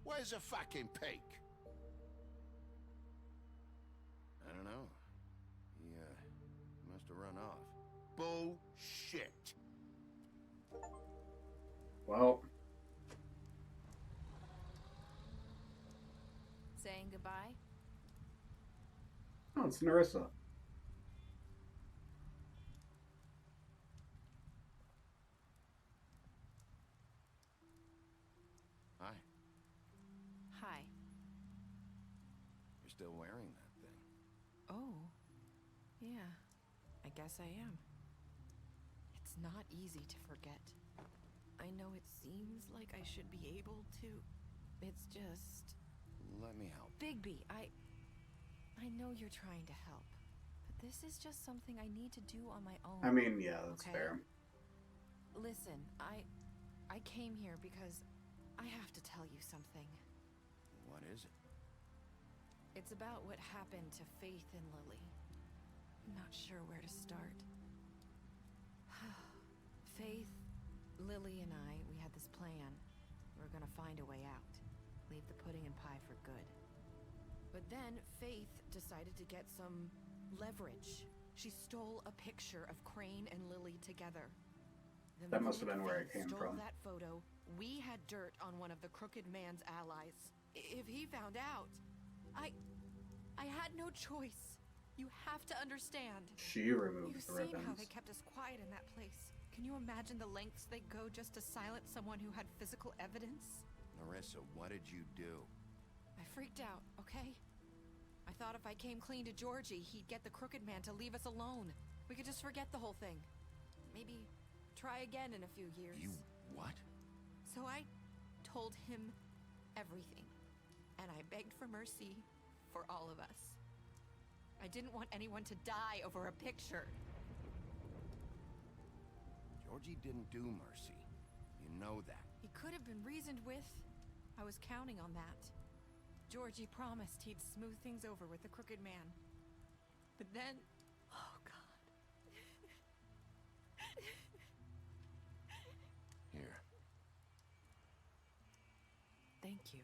S3: Where's the fucking pig? I don't know. He, must have run off. Bullshit.
S1: Well.
S17: Saying goodbye?
S1: Oh, it's Narissa.
S3: Hi.
S17: Hi.
S3: You're still wearing that thing.
S17: Oh. Yeah. I guess I am. It's not easy to forget. I know it seems like I should be able to. It's just...
S3: Let me help.
S17: Bigby, I know you're trying to help, but this is just something I need to do on my own.
S1: I mean, yeah, that's
S17: okay?
S1: fair.
S17: Listen, I came here because I have to tell you something.
S3: What is it?
S17: It's about what happened to Faith and Lily. I'm not sure where to start. Faith, Lily, and we had this plan. We were gonna find a way out. Leave the pudding and pie for good. But then Faith decided to get some leverage. She stole a picture of Crane and Lily together. The
S1: That must have been
S17: minute
S1: where it
S17: Faith
S1: came
S17: stole
S1: from.
S17: that photo, we had dirt on one of the Crooked Man's allies. If he found out, I had no choice. You have to understand.
S1: She removed
S17: You've
S1: the
S17: seen how
S1: ribbons.
S17: they kept us quiet in that place. Can you imagine the lengths they go just to silence someone who had physical evidence?
S3: Narissa, what did you do?
S17: I freaked out, okay? I thought if I came clean to Georgie, he'd get the Crooked Man to leave us alone. We could just forget the whole thing. Maybe try again in a few years.
S3: You what?
S17: So I told him everything. And I begged for mercy for all of us. I didn't want anyone to die over a picture.
S3: Georgie didn't do mercy. You know that.
S17: He could have been reasoned with. I was counting on that. Georgie promised he'd smooth things over with the Crooked Man. But then... Oh, God.
S3: Here.
S17: Thank you.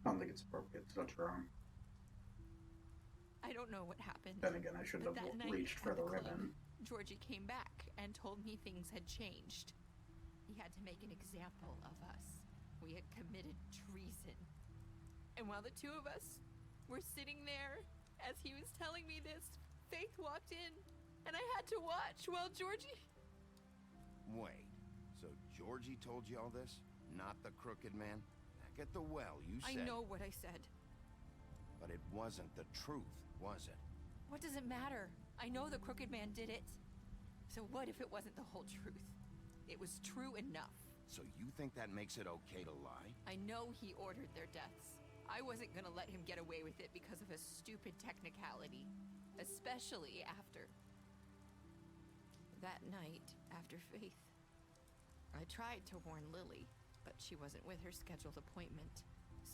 S1: I don't think it's appropriate to touch her arm.
S17: I don't know what happened.
S1: Then again, I shouldn't
S17: but
S1: have
S17: that night
S1: reached for
S17: at
S1: the
S17: club,
S1: ribbon.
S17: Georgie came back and told me things had changed. He had to make an example of us. We had committed treason. And while the two of us were sitting there, as he was telling me this, Faith walked in, and I had to watch while Georgie...
S3: Wait, so Georgie told you all this? Not the Crooked Man? Back at the well, you said...
S17: I know what I said.
S3: But it wasn't the truth, was it?
S17: What does it matter? I know the Crooked Man did it. So what if it wasn't the whole truth? It was true enough.
S3: So you think that makes it okay to lie?
S17: I know he ordered their deaths. I wasn't gonna let him get away with it because of a stupid technicality. Especially after... that night, after Faith. I tried to warn Lily, but she wasn't with her scheduled appointment.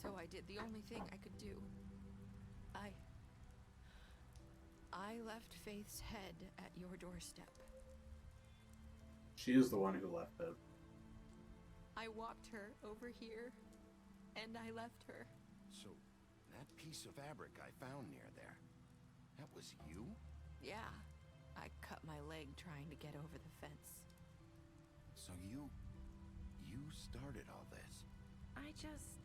S17: So I did the only thing I could do. I left Faith's head at your doorstep.
S1: She is the one who left it.
S17: I walked her over here, and I left her.
S3: So, that piece of fabric I found near there, that was you?
S17: Yeah, I cut my leg trying to get over the fence.
S3: So you started all this?
S17: I just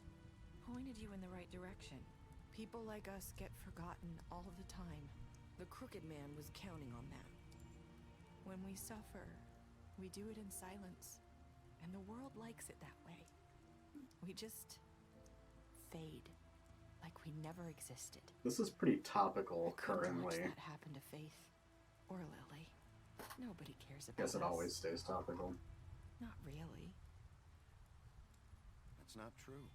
S17: pointed you in the right direction. People like us get forgotten all the time. The Crooked Man was counting on that. When we suffer, we do it in silence. And the world likes it that way. We just fade. Like we never existed.
S1: This is pretty topical
S17: I couldn't watch
S1: currently.
S17: that happen to Faith. Or Lily. Nobody cares about
S1: Guess it
S17: us.
S1: always stays topical.
S17: Not really.
S3: That's not true.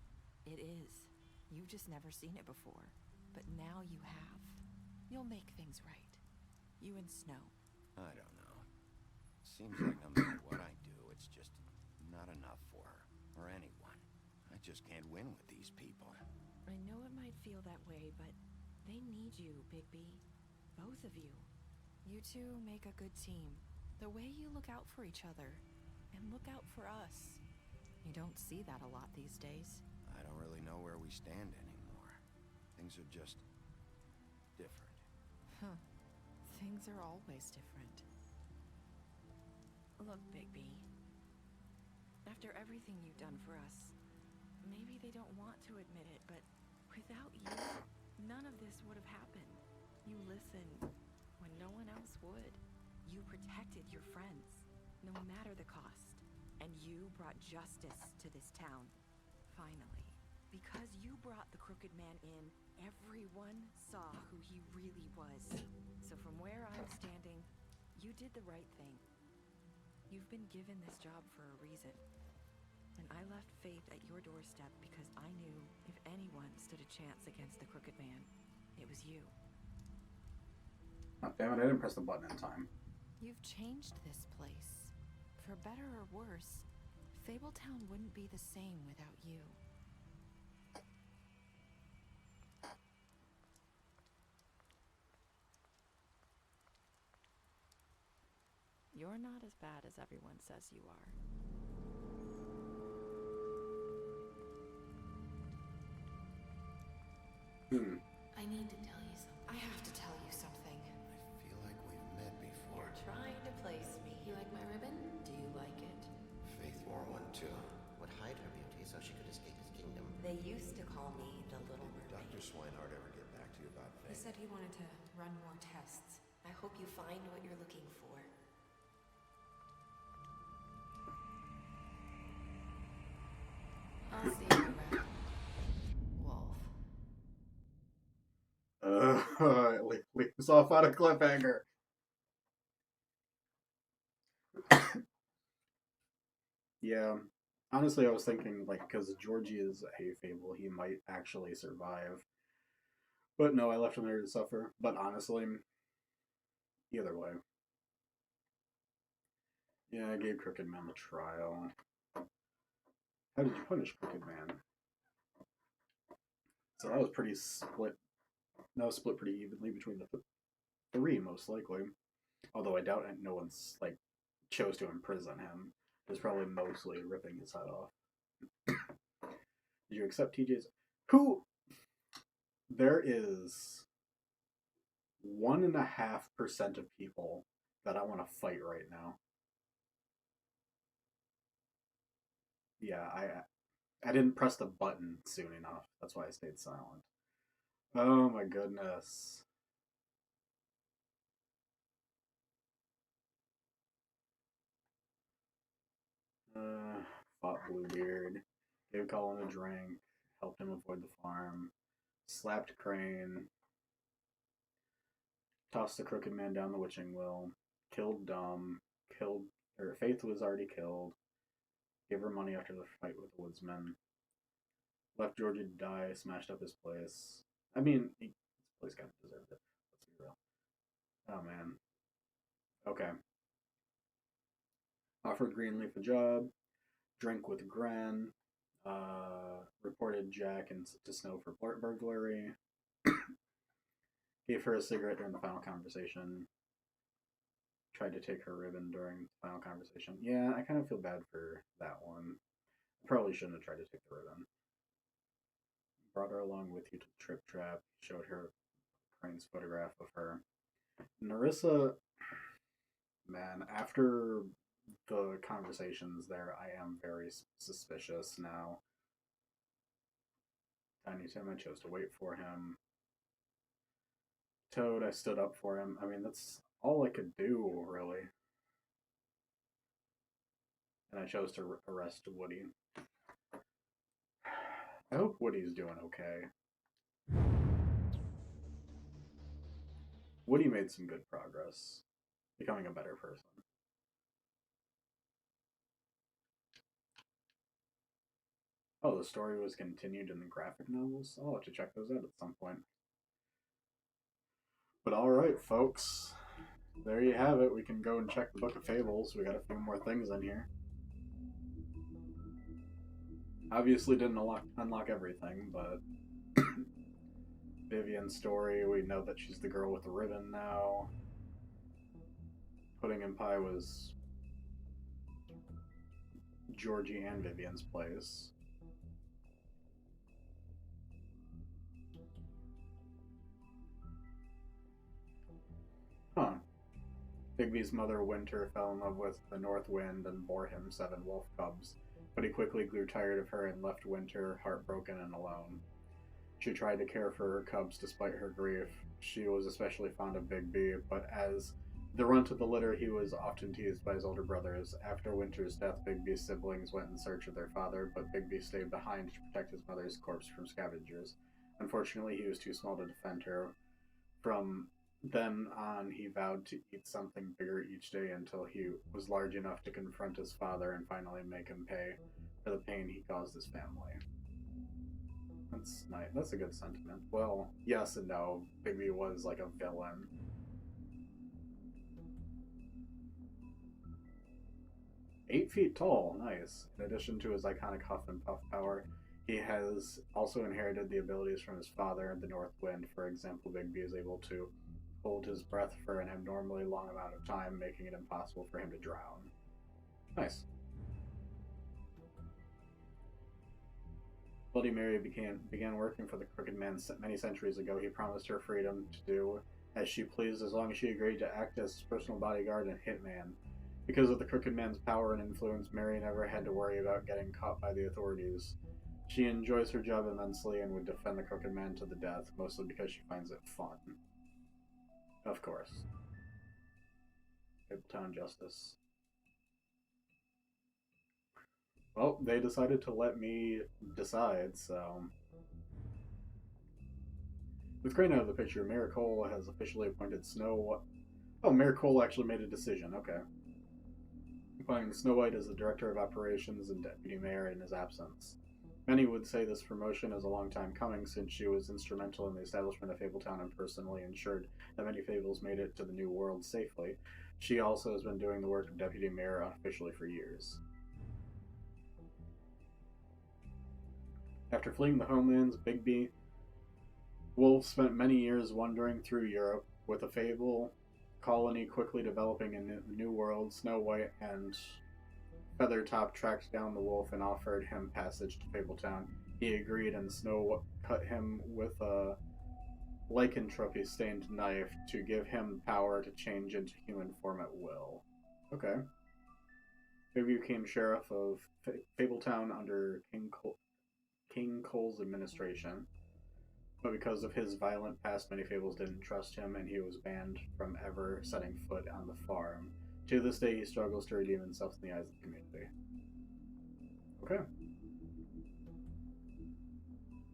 S17: It is. You've just never seen it before. But now you have. You'll make things right. You and Snow.
S3: I don't know. Seems like no matter what I do, it's just not enough for her. Or anyone. I just can't win with these people.
S17: I know it might feel that way, but they need you, Bigby. Both of you. You two make a good team. The way you look out for each other. And look out for us. You don't see that a lot these days.
S3: I don't really know where we stand anymore. Things are just different.
S17: Huh. Things are always different. Look, Bigby. After everything you've done for us, maybe they don't want to admit it, but without you, none of this would have happened. You listened when no one else would. You protected your friends, no matter the cost. And you brought justice to this town. Finally. Because you brought the Crooked Man in, everyone saw who he really was. So from where I'm standing, you did the right thing. You've been given this job for a reason. And
S19: I left Faith at your doorstep because I knew if anyone stood a chance against the Crooked Man, it was you.
S1: Oh, damn it, I didn't press the button in time.
S19: You've changed this place. For better or worse, Fabletown wouldn't be the same without you. You're not as bad as everyone says you are.
S2: I need to tell you something. I have to tell you something.
S20: I feel like we've met before.
S17: You're trying to place me.
S2: You like my ribbon?
S17: Do you like it?
S20: Faith wore one too. Would hide her beauty so she could escape his kingdom.
S17: They used to call me the Little
S20: Did
S17: Mermaid.
S20: Dr. Swinehart ever get back to you about
S2: He
S20: Faith?
S2: said he wanted to run more tests.
S17: I hope you find what you're looking for.
S2: I'll see you around.
S17: Wolf.
S1: Leave us off on a cliffhanger. Yeah, honestly, I was thinking, like, because Georgie is a fable, he might actually survive. But no, I left him there to suffer. But honestly, either way. Yeah, I gave Crooked Man the trial. How did you punish Crooked Man? So that was pretty split. That was split pretty evenly between the three, most likely. Although I doubt no one's, like, chose to imprison him. It was probably mostly ripping his head off. Did you accept TJ's? Who? There is 1.5% of people that I want to fight right now. Yeah, I didn't press the button soon enough. That's why I stayed silent. Oh my goodness. Fought Bluebeard. Gave Colin a drink. Helped him avoid the farm. Slapped Crane. Tossed the Crooked Man down the witching well. Killed Dumb. Faith was already killed. Gave her money after the fight with the woodsman. Left Georgie to die. Smashed up his place. I mean, his place kind of deserved it. Let's be real. Oh man. Okay. Offered Greenleaf a job. Drink with Gran. Reported Jack to Snow for burglary. Gave her a cigarette during the final conversation. Tried to take her ribbon during the final conversation. Yeah, I kind of feel bad for that one. I probably shouldn't have tried to take the ribbon. Brought her along with you to Trip Trap. Showed her Crane's photograph of her. Narissa, man, after the conversations there, I am very suspicious now. Tiny Tim, I chose to wait for him. Toad, I stood up for him. I mean, that's all I could do, really. And I chose to arrest Woody. I hope Woody's doing okay. Woody made some good progress, becoming a better person. Oh, the story was continued in the graphic novels? I'll have to check those out at some point. But alright, folks. There you have it. We can go and check the Book of Fables. We got a few more things in here. Obviously didn't unlock everything, but Vivian's story, we know that she's the girl with the ribbon now. Pudding and Pie was Georgie and Vivian's place. Huh. Bigby's mother, Winter, fell in love with the North Wind and bore him 7 wolf cubs, but he quickly grew tired of her and left Winter heartbroken and alone. She tried to care for her cubs despite her grief. She was especially fond of Bigby, but as the runt of the litter, he was often teased by his older brothers. After Winter's death, Bigby's siblings went in search of their father, but Bigby stayed behind to protect his mother's corpse from scavengers. Unfortunately, he was too small to defend her from then on, he vowed to eat something bigger each day until he was large enough to confront his father and finally make him pay for the pain he caused his family. That's nice. That's a good sentiment. Well, yes and no. Bigby was like a villain. "8 feet tall, nice. In addition to his iconic huff and puff power, he has also inherited the abilities from his father, the North Wind. For example, Bigby is able to hold his breath for an abnormally long amount of time, making it impossible for him to drown." Nice. Bloody Mary began working for the Crooked Man many centuries ago. He promised her freedom to do as she pleased as long as she agreed to act as his personal bodyguard and hitman. Because of the Crooked Man's power and influence, Mary never had to worry about getting caught by the authorities. She enjoys her job immensely and would defend the Crooked Man to the death, mostly because she finds it fun. Of course. Town Justice. Well, they decided to let me decide, so... With Crane out of the picture, Mayor Cole has officially appointed Snow... Oh, Mayor Cole actually made a decision, okay. Appointing Snow White as the Director of Operations and Deputy Mayor in his absence. Many would say this promotion is a long time coming, since she was instrumental in the establishment of Fabletown and personally ensured that many Fables made it to the New World safely. She also has been doing the work of Deputy Mayor unofficially for years. After fleeing the homelands, Bigby Wolf spent many years wandering through Europe, with a Fable colony quickly developing in the New World. Snow White and Feathertop tracked down the wolf and offered him passage to Fabletown. He agreed, and Snow cut him with a lycanthropy-stained knife to give him power to change into human form at will. Okay. Bigby became sheriff of Fabletown under King Cole's administration. But because of his violent past, many Fables didn't trust him, and he was banned from ever setting foot on the farm. To this day, he struggles to redeem himself in the eyes of the community. Okay.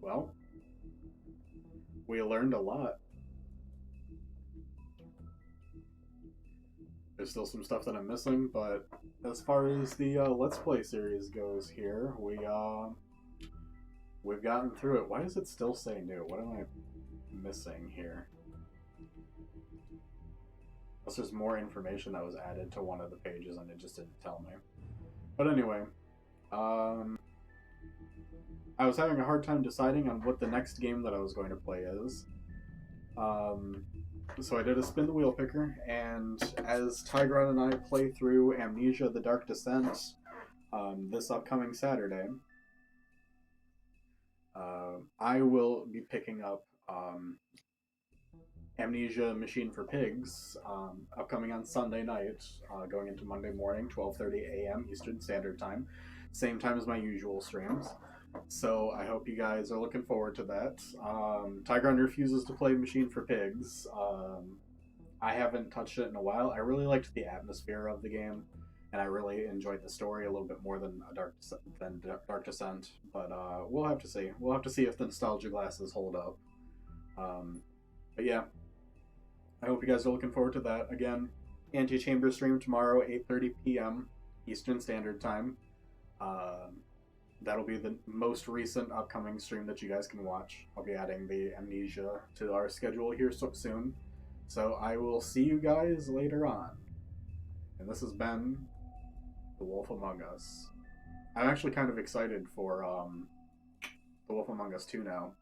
S1: Well, we learned a lot. There's still some stuff that I'm missing, but as far as the Let's Play series goes here, we've gotten through it. Why does it still say new? What am I missing here? Unless there's more information that was added to one of the pages and it just didn't tell me. But anyway, I was having a hard time deciding on what the next game that I was going to play is. So I did a spin the wheel picker, and as Tigron and I play through Amnesia: The Dark Descent this upcoming Saturday, I will be picking up Amnesia: Machine for Pigs, upcoming on Sunday night, going into Monday morning, 12:30 a.m. Eastern Standard Time, same time as my usual streams. So I hope you guys are looking forward to that. Tigron refuses to play Machine for Pigs. I haven't touched it in a while. I really liked the atmosphere of the game, and I really enjoyed the story a little bit more than Dark Descent. But we'll have to see. We'll have to see if the nostalgia glasses hold up. But yeah, I hope you guys are looking forward to that. Again, Antechamber stream tomorrow, 8:30 p.m. Eastern Standard Time. That'll be the most recent upcoming stream that you guys can watch. I'll be adding the Amnesia to our schedule here soon. So I will see you guys later on. And this has been The Wolf Among Us. I'm actually kind of excited for The Wolf Among Us 2 now.